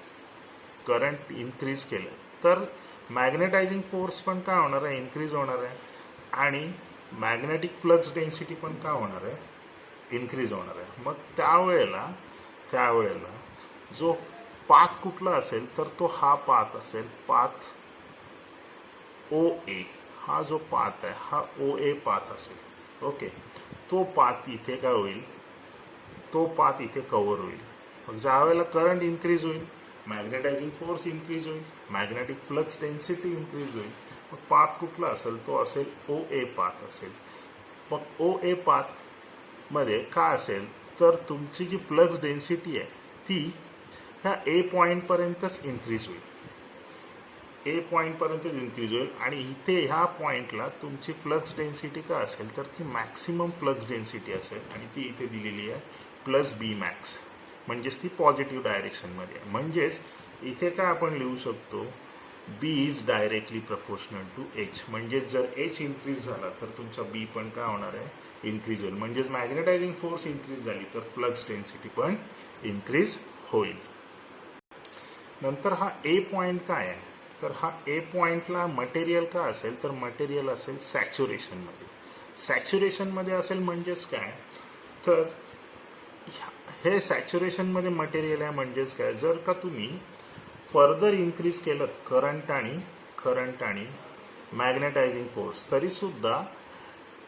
A: करंट इन्क्रीज केलं तर मॅग्नेटायझिंग फोर्स पण काय होणार आहे, इन्क्रीज होणार आहे आणि मॅग्नेटिक फ्लक्स डेन्सिटी पण काय होणार आहे, इन्क्रीज होणार आहे. मग त्यावेळेला जो पाथ कुठला असेल तर तो हा पाथ असेल, पाथ OA. हा जो पाथ आहे हा OA पाथ असेल. ओके, तो पाथ इथे काय होईल, तो पाथ इथे कव्हर होईल. मग ज्या वेळेला करंट इन्क्रीज होईल मॅग्नेटायझिंग फोर्स इन्क्रीज होईल, मॅग्नेटिक फ्लक्स डेन्सिटी इन्क्रीज होईल. मग पाथ कुठला असेल तो असेल OA पाथ असेल. मग OA पाथ मध्ये काय असेल तर तुमची जी फ्लक्स डेन्सिटी आहे ती ह्या A पॉइंटपर्यंतच इन्क्रीज होईल, A पॉइंटपर्यंतच इन्क्रीज होईल. आणि इथे ह्या पॉइंटला तुमची फ्लक्स डेन्सिटी काय असेल तर ती मॅक्सिमम फ्लक्स डेन्सिटी असेल आणि ती इथे दिलेली आहे +B मॅक्स. म्हणजेच ती पॉझिटिव्ह डायरेक्शनमध्ये आहे. म्हणजेच इथे काय आपण लिहू शकतो, B is directly proportional to H. म्हणजेच जर H इन्क्रीज झाला तर तुमचा B पण काय होणार आहे, इन्क्रीज होईल. म्हणजेच मॅग्नेटायझिंग फोर्स इन्क्रीज झाली तर फ्लक्स डेन्सिटी पण इन्क्रीज होईल. नंतर हा A पॉइंट काय आहे तर हा A पॉइंटला मटेरियल काय असेल तर मटेरियल असेल सॅच्युरेशनमध्ये. सॅच्युरेशनमध्ये असेल म्हणजेच काय तर हे सॅच्युरेशनमध्ये मटेरियल आहे. म्हणजेच काय, जर का तुम्ही फर्दर इन्क्रीज केलं करंट आणि मॅग्नेटायझिंग फोर्स तरी सुद्धा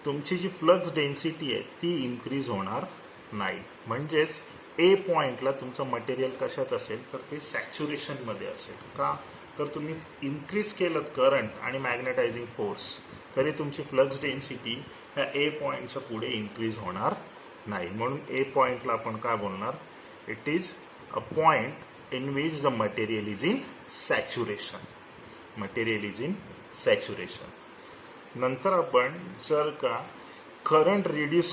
A: तुमची जी फ्लक्स डेन्सिटी आहे ती इन्क्रीज होणार नाही. म्हणजेच A पॉइंटला तुमचं मटेरियल कशात असेल तर ते सॅच्युरेशनमध्ये असेल. का तर तुम्ही इन्क्रीज केलं करंट आणि मॅग्नेटायझिंग फोर्स तरी तुमची फ्लक्स डेन्सिटी ह्या A पॉइंटच्या पुढे इन्क्रीज होणार नाही. म्हणून A पॉइंटला आपण काय बोलणार, it is a point in which the material is in saturation. Material is in saturation. नंतर आपण जर का करंट रिड्यूस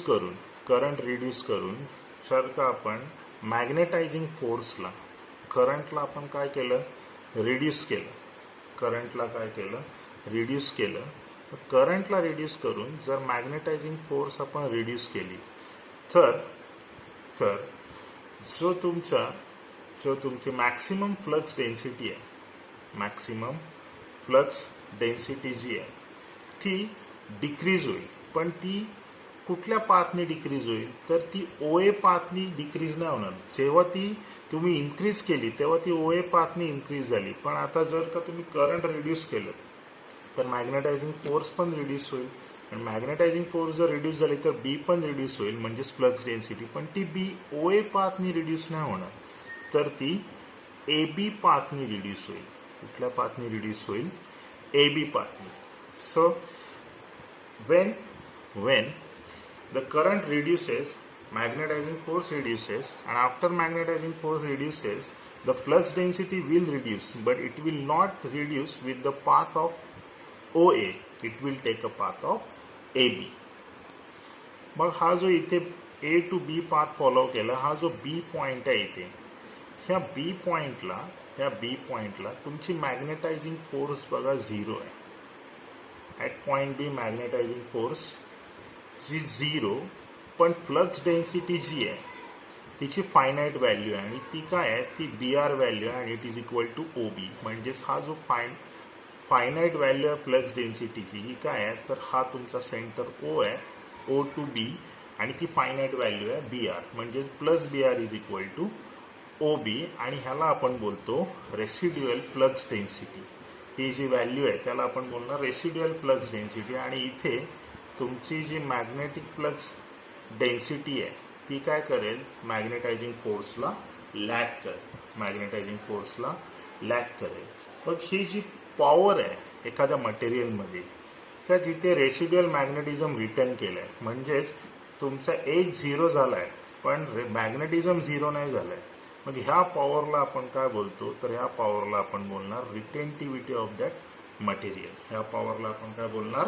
A: करून जर का आपण मॅग्नेटायझिंग फोर्सला, करंटला आपण काय केलं, रिड्यूस केलं. करंटला काय केलं, रिड्यूस केलं. करंटला रिड्यूस करून जर मॅग्नेटायझिंग फोर्स आपण रिड्यूस केली तर जो तुमची मॅक्सिमम फ्लक्स डेन्सिटी आहे, मॅक्सिमम फ्लक्स डेन्सिटी जी आहे ती डिक्रीज होईल. पण ती कुठल्या पाथने डिक्रीज होईल तर ती OA पाथनी डिक्रीज नाही होणार. जेव्हा ती तुम्ही इन्क्रीज केली तेव्हा ती OA पाथनी इन्क्रीज झाली. पण आता जर का तुम्ही करंट रिड्यूस केलं तर मॅग्नेटायझिंग फोर्स पण रिड्यूस होईल. आणि मॅग्नेटायझिंग फोर्स जर रिड्यूस झाली तर B पण रिड्यूस होईल, म्हणजेच फ्लक्स डेन्सिटी. पण ती B OA पाथनी रिड्यूस नाही होणार तर ती AB पाथनी रिड्यूस होईल. कुठल्या पाथनी रिड्यूस होईल, AB पाथनी. So when the current reduces, magnetizing force reduces, and after magnetizing force reduces, the flux density will reduce, but it will not reduce with the path of OA. It will take a path of AB. मग हा जो इथे A to B path follow केला, हा जो B point आहे इथे, ह्या B पॉइंटला तुमची मॅग्नेटायझिंग फोर्स बघा 0 आहे. At point B magnetizing force जी 0 पण फ्लक्स डेन्सिटी जी आहे तिची फायनाईट व्हॅल्यू आहे आणि ती काय आहे, ती BR व्हॅल्यू आहे आणि it is equal to OB. म्हणजेच हा जो फायनाईट व्हॅल्यू आहे फ्लक्स डेन्सिटीची ही काय आहे, तर हा तुमचा सेंटर O आहे, O to B, आणि ती फायनाईट व्हॅल्यू आहे BR. म्हणजेच plus BR is equal to OB आणि ह्याला आपण बोलतो रेसिड्युअल फ्लक्स डेन्सिटी. ही जी व्हॅल्यू आहे त्याला आपण बोलणार रेसिड्युअल फ्लक्स डेन्सिटी. आणि इथे तुमची जी मॅग्नेटिक फ्लक्स डेन्सिटी आहे ती काय करेल, मॅग्नेटायझिंग फोर्सला लॅग करेल, मॅग्नेटायझिंग फोर्सला लॅग करेल. मग ही जी पॉवर आहे एखाद्या मटेरियलमध्ये का जिथे रेसिड्युअल मॅग्नेटिझम रिटर्न केलं आहे, म्हणजेच तुमचा एज 0 झाला आहे पण मॅग्नेटिझम 0 नाही झालं आहे, मग ह्या पॉवरला आपण काय बोलतो, तर ह्या पॉवरला आपण बोलणार रिटेंटिव्हिटी ऑफ दॅट मटेरियल. ह्या पॉवरला आपण काय बोलणार,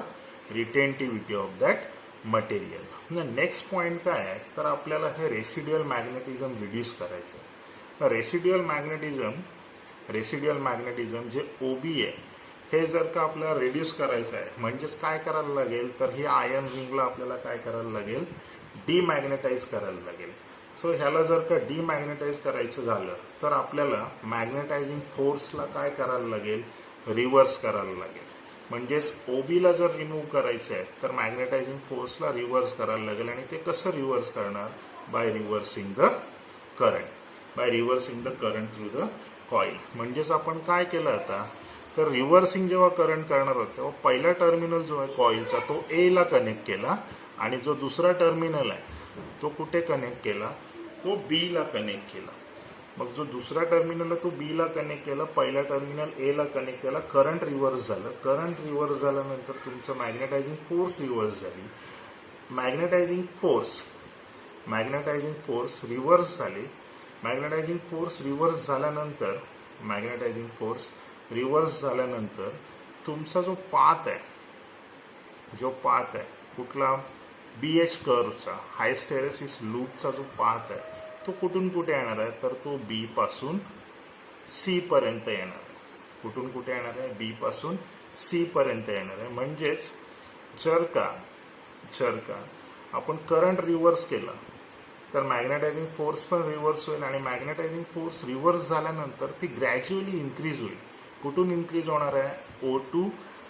A: retentivity of that material. Next point काय आहे, तर आपल्याला हे रेसिड्युअल मॅग्नेटिझम रिड्यूस करायचं. तर रेसिड्युअल मॅग्नेटिझम जे OB आहे हे जर का आपल्याला रिड्यूस करायचं आहे, म्हणजेच काय करायला लागेल, तर ही आयर्न रिंगला आपल्याला काय करायला लागेल, डिमॅग्नेटाइज करायला लागेल. सो ह्याला जर का डिमॅग्नेटाइज करायचं झालं तर आपल्याला मॅग्नेटायझिंग फोर्सला काय करायला लागेल, रिव्हर्स करायला लागेल. म्हणजेच OBला जर रिमूव्ह करायचं आहे तर मॅग्नेटायझिंग फोर्सला रिव्हर्स करायला लागेल. आणि ते कसं रिव्हर्स करणार, by reversing the current through the coil. म्हणजेच आपण काय केलं आता, तर रिव्हर्सिंग जेव्हा करंट करणार आहोत तेव्हा पहिला टर्मिनल जो आहे कॉईलचा तो A ला कनेक्ट केला आणि जो दुसरा टर्मिनल आहे तो कुठे कनेक्ट केला, तो B ला कनेक्ट केला. मग जो दुसरा टर्मिनल आहे तो B ला कनेक्ट केला, पहिला टर्मिनल A ला कनेक्ट केला, करंट रिव्हर्स झालं. करंट रिव्हर्स झाल्यानंतर तुमचं मॅग्नेटायझिंग फोर्स रिव्हर्स झाली. मॅग्नेटायझिंग फोर्स रिव्हर्स झाली. मॅग्नेटायझिंग फोर्स झाल्यानंतर तुमचा जो पाथ आहे कुठला, BH कर्वचा, हायस्टेरेसिस लूपचा जो पाथ आहे तो कुठून कुठे येणार आहे, तर तो B पासून C पर्यंत येणार आहे. कुठून कुठे येणार आहे, B पासून C पर्यंत येणार आहे. म्हणजेच जर का आपण करंट रिव्हर्स केला तर मॅग्नेटायझिंग फोर्स पण रिव्हर्स होईल आणि मॅग्नेटायझिंग फोर्स रिव्हर्स झाल्यानंतर ती ग्रॅज्युअली इन्क्रीज होईल. कुठून इन्क्रीज होणार आहे, O to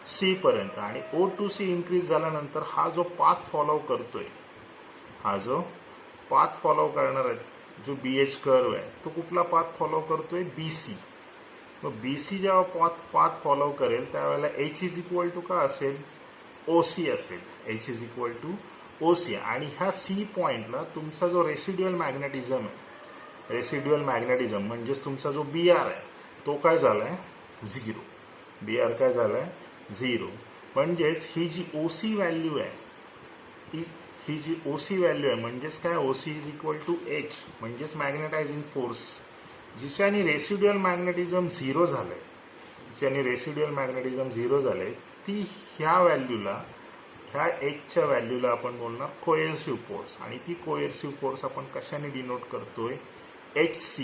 A: C पर्यंत. आणि O to C इन्क्रीज झाल्यानंतर हा जो पाथ फॉलो करणार आहे, जो BH कर्व आहे तो कुठला पाथ फॉलो करतोय, BC. मग BC जेव्हा पाथ फॉलो करेल त्यावेळेला H इज इक्वल टू का असेल, OC असेल. H is equal to OC. आणि ह्या C पॉइंटला तुमचा जो रेसिड्युअल मॅग्नेटिझम म्हणजेच तुमचा जो BR आहे तो काय झालाय, 0. BR काय झालाय, 0. म्हणजेच ही जी OC व्हॅल्यू आहे म्हणजेच काय, OC is equal to H. म्हणजेच मॅग्नेटायझिंग फोर्स जिच्याने रेसिड्युअल मॅग्नेटिझम 0 झालंय, ती ह्या Hच्या व्हॅल्यूला आपण बोलणार कोएर्सिव्ह फोर्स. आणि ती कोएर्सिव्ह फोर्स आपण कशाने डिनोट करतोय, HC.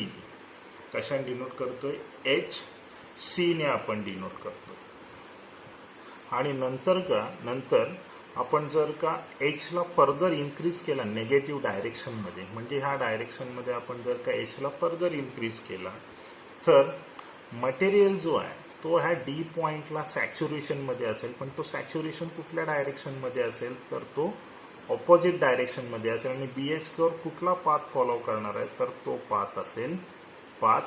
A: कशाने डिनोट करतोय, HC ने आपण डिनोट करतोय. आणि नंतर आपण जर का H ला फर्दर इन्क्रीज केला नेगेटिव्ह डायरेक्शन मध्ये, म्हणजे ह्या डायरेक्शन मध्ये आपण जर का H ला फर्दर इन्क्रीज केला तर मटेरियल जो आहे तो ह्या D पॉइंटला सॅच्युरेशन मध्ये असेल. पण तो सॅच्युरेशन कुठल्या डायरेक्शन मध्ये असेल, तर तो ऑपोजिट डायरेक्शन मध्ये असेल. आणि BH कर्व कुठला पाथ फॉलो करणार आहे, तर तो पाथ असेल पाथ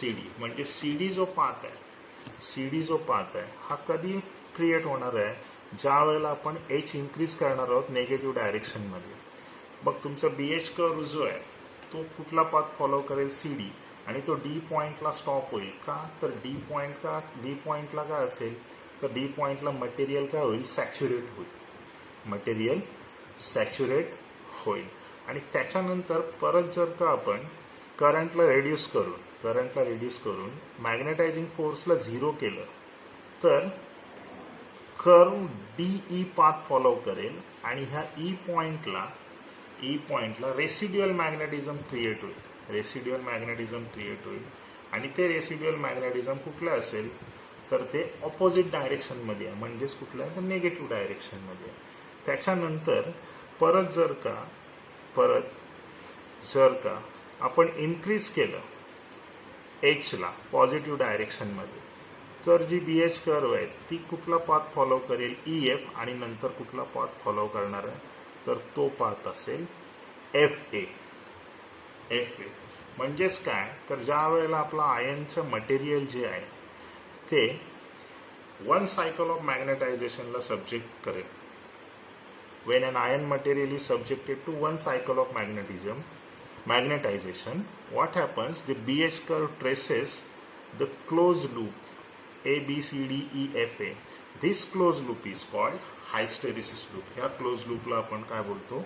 A: CD. म्हणजे CD जो पाथ आहे हा कधी क्रिएट होणार आहे, ज्या वेळेला आपण H इन्क्रीज करणार आहोत निगेटिव्ह डायरेक्शन मध्ये. मग तुमचा BH कर्व जो आहे तो कुठला पाथ फॉलो करेल, CD. आणि तो D पॉइंटला स्टॉप होईल का, तर D पॉइंटला काय असेल, तर D पॉइंटला मटेरियल काय होईल, सॅच्युरेट होईल. आणि त्याच्यानंतर परत जर का आपण करंटला रिड्यूस करून मॅग्नेटायझिंग फोर्सला 0 केलं तर कर्व DE पाथ फॉलो करेल आणि ह्या E पॉइंटला रेसिड्युअल मॅग्नेटिझम क्रिएट होईल. आणि ते रेसिड्युअल मॅग्नेटिझम कुठलं असेल, तर ते ऑपोजिट डायरेक्शन मध्ये आहे. म्हणजेच कुठलं आहे, तर निगेटिव्ह डायरेक्शन मध्ये आहे. त्याच्यानंतर परत जर का आपण इन्क्रीज केलं एचला पॉझिटिव्ह डायरेक्शनमध्ये, तर जी BH कर्व आहे ती कुठला पाथ फॉलो करेल, EF, आणि नंतर कुठला पाथ फॉलो करणार आहे, तर तो पाथ असेल FA. म्हणजेच काय, तर ज्या वेळेला आपला आयनचं मटेरियल जे आहे ते 1 सायकल ऑफ मॅग्नेटायझेशनला सब्जेक्ट करेल. When an ion material is subjected to 1 cycle of magnetization, what happens? The BH curve traces the closed loop A, B, C, D, E, F, A. This closed loop is called hysteresis loop. ह्या closed loopला आपण काय बोलतो,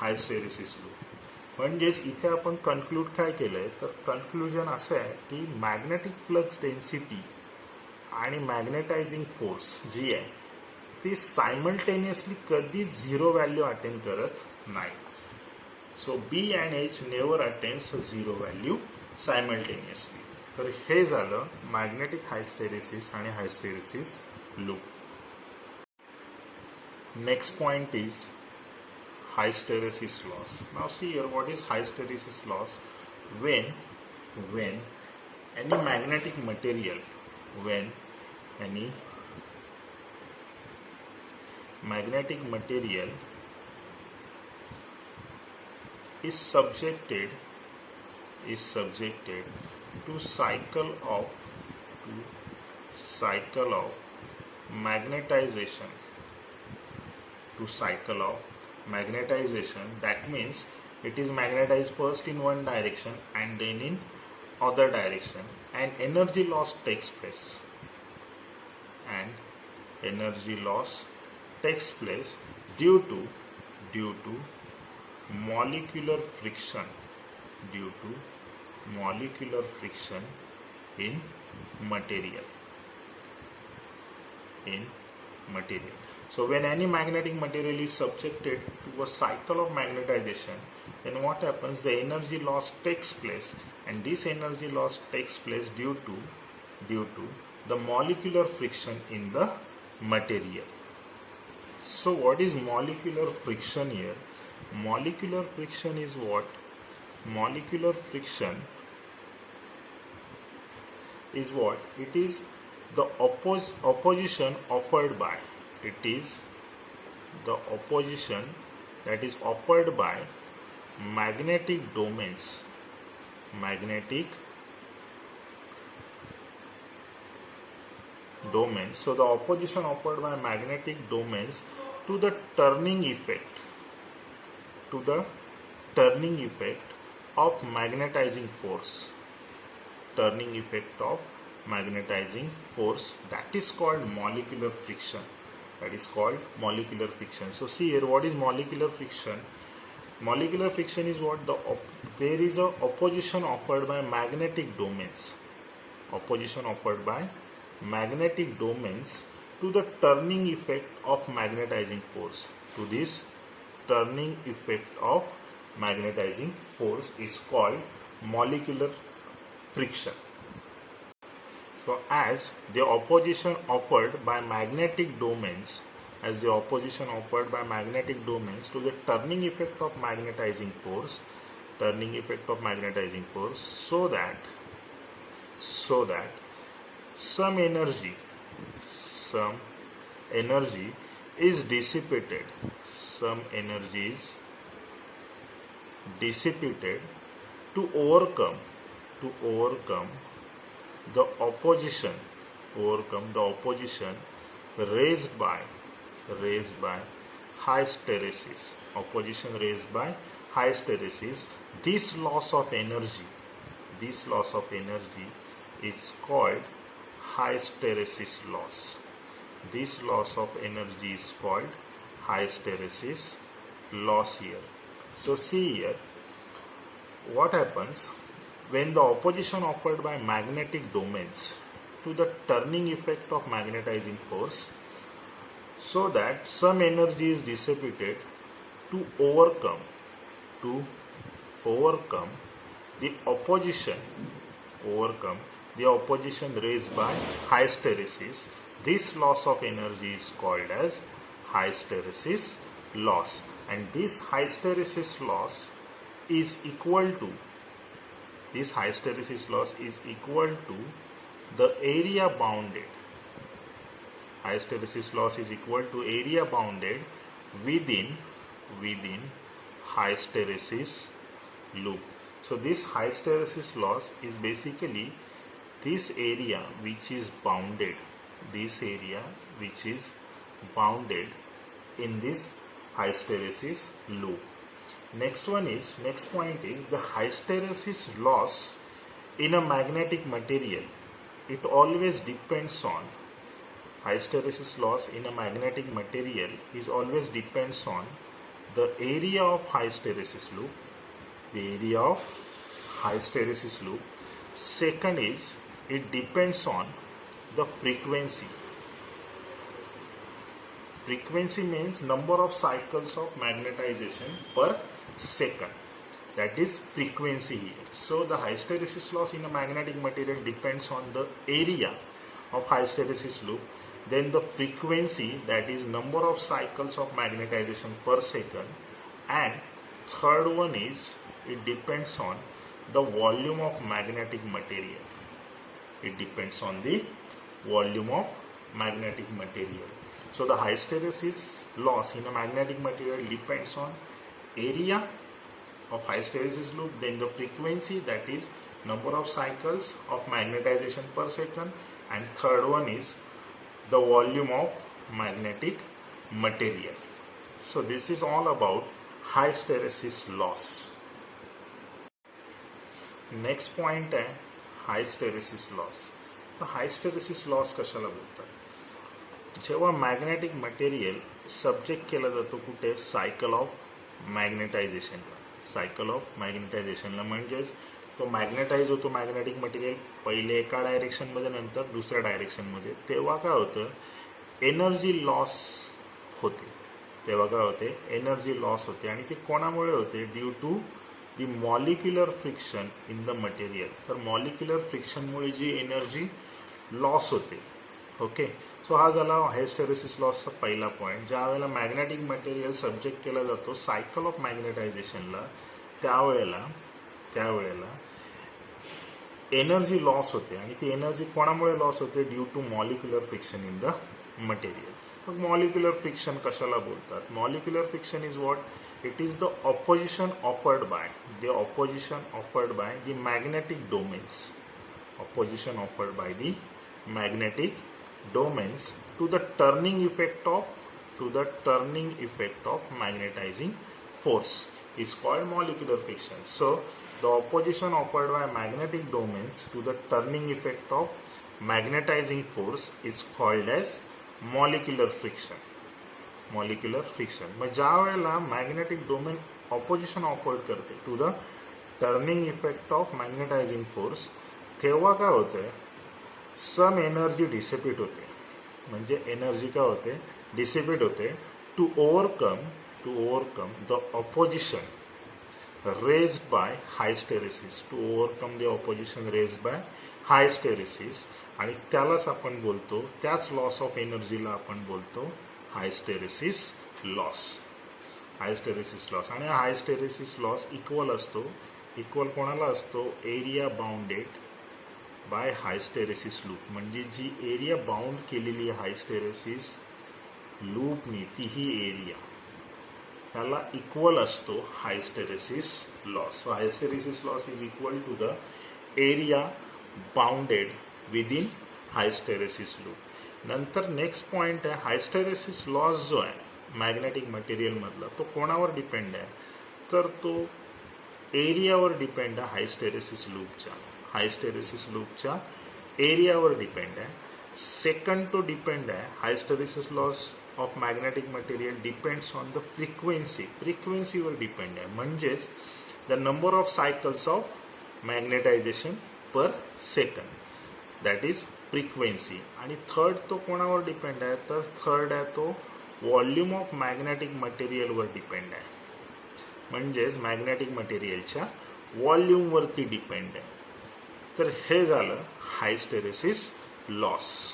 A: hysteresis loop. म्हणजेच इथे आपण conclude काय केलंय, तर कन्क्लुजन असं आहे की मॅग्नेटिक फ्लक्स डेन्सिटी आणि मॅग्नेटायझिंग फोर्स जी आहे ती सायमल्टेनियसली कधी 0 व्हॅल्यू अटेन करत नाही. So B and H never attains 0 value simultaneously. तर हे झालं मॅग्नेटिक हायस्टेरेसिस आणि hysteresis loop. Next point is hysteresis loss. Now see here, what is hysteresis loss? When any magnetic material, when any magnetic material is subjected to cycle of magnetization, that means it is magnetized first in one direction and then in other direction, and energy loss takes place, due to molecular friction in material. So when any magnetic material is subjected to a cycle of magnetization, then what happens? The energy loss takes place, and this energy loss takes place due to the molecular friction in the material. So what is molecular friction here? Molecular friction is what? Molecular friction is what? It is the opposition offered by. It is the opposition that is offered by magnetic domains. So the opposition offered by magnetic domains to the turning effect, of magnetizing force. That is called molecular friction. So see here, what is molecular friction? Molecular friction is what? There is a opposition offered by magnetic domains. To the turning effect of magnetizing force. To this turning effect of magnetizing force is called molecular friction. So as the opposition offered by magnetic domains to the turning effect of magnetizing force, so that some energy is dissipated, to overcome the opposition raised by hysteresis. This loss of energy is called hysteresis loss. This loss of energy is called hysteresis loss here. So see here, what happens when the opposition offered by magnetic domains to the turning effect of magnetizing force, so that some energy is dissipated to overcome the opposition raised by hysteresis. This loss of energy is called as hysteresis loss, and this hysteresis loss is equal to the area bounded. Hysteresis loss is equal to area bounded within hysteresis loop. So this hysteresis loss is basically this area which is bounded, in this hysteresis loop. Next point is the hysteresis loss in a magnetic material. It always depends on hysteresis loss in a magnetic material is always depends on the area of hysteresis loop. Second is it depends on the frequency. Frequency means number of cycles of magnetization per second. That is frequency here. So the hysteresis loss in a magnetic material depends on the area of hysteresis loop. Then the frequency, that is number of cycles of magnetization per second. And third one is it depends on the volume of magnetic material. So the hysteresis loss in a magnetic material depends on area of hysteresis loop, then the frequency, that is number of cycles of magnetization per second, and third one is the volume of magnetic material. So this is all about hysteresis loss. Next point आहे hysteresis loss. तर हायस्टेरेसिस loss कशाला बोलतात? जेव्हा magnetic material subject केला जातो कुठे? Cycle of मॅग्नेटायझेशनला. म्हणजेच तो मॅग्नेटाइज होतो मॅग्नेटिक मटेरियल पहिले एका डायरेक्शनमध्ये नंतर दुसऱ्या डायरेक्शनमध्ये. तेव्हा काय होतं? एनर्जी लॉस होते. एनर्जी लॉस होते आणि ते कोणामुळे होते? Due to the molecular friction in the material. तर मॉलिक्युलर फ्रिक्शनमुळे जी एनर्जी लॉस होते. ओके, सो हा झाला हायस्टेरेसिस लॉसचा पहिला पॉईंट. ज्या वेळेला मॅग्नेटिक मटेरियल सब्जेक्ट केला जातो सायकल ऑफ मॅग्नेटायझेशनला, त्यावेळेला एनर्जी लॉस होते आणि ती एनर्जी कोणामुळे लॉस होते? Due to molecular friction in the material. मग मॉलिक्युलर फ्रिक्शन कशाला बोलतात? Molecular friction is what? It is the opposition offered by the magnetic domains. Opposition offered by the magnetic domains to the turning effect of magnetizing force is called molecular friction. So the opposition offered by magnetic domains to the turning effect of magnetizing force is called as molecular friction. मग ज्या वेळेला magnetic domain opposition offer करते to the turning effect of magnetising force, तेव्हा काय होतंय? Some energy dissipate होते. म्हणजे energy काय होते? डिसिपेट होते to overcome the opposition raised by hysteresis. आणि त्यालाच आपण बोलतो, त्याच लॉस ऑफ एनर्जीला आपण बोलतो हायस्टेरेसिस लॉस. आणि हायस्टेरेसिस लॉस इक्वल कोणाला असतो? Area bounded by hysteresis loop. म्हणजे जी एरिया बाउंड केलेली हायस्टेरेसिस लूपनी ती ही एरिया त्याला इक्वल असतो hysteresis loss. So hysteresis loss is equal to the area bounded within hysteresis loop. नंतर नेक्स्ट पॉइंट आहे हायस्टेरेसिस लॉस जो आहे मॅग्नेटिक मटेरियल मधला, तो कोणावर डिपेंड आहे? तर तो एरियावर डिपेंड आहे. हायस्टेरेसिस लूपच्या एरियावर डिपेंड आहे. सेकंड तो डिपेंड आहे hysteresis loss of magnetic material depends on the फ्रिक्वेन्सीवर डिपेंड आहे. म्हणजेच the number of cycles of magnetization per second, that is frequency. आणि थर्ड तो कोणावर डिपेंड आहे? तर थर्ड आहे तो व्हॉल्यूम ऑफ मॅग्नेटिक मटेरियलवर डिपेंड आहे. म्हणजेच मॅग्नेटिक मटेरियलच्या व्हॉल्यूमवरती डिपेंड आहे. तर हे झालं हायस्टेरेसिस लॉस.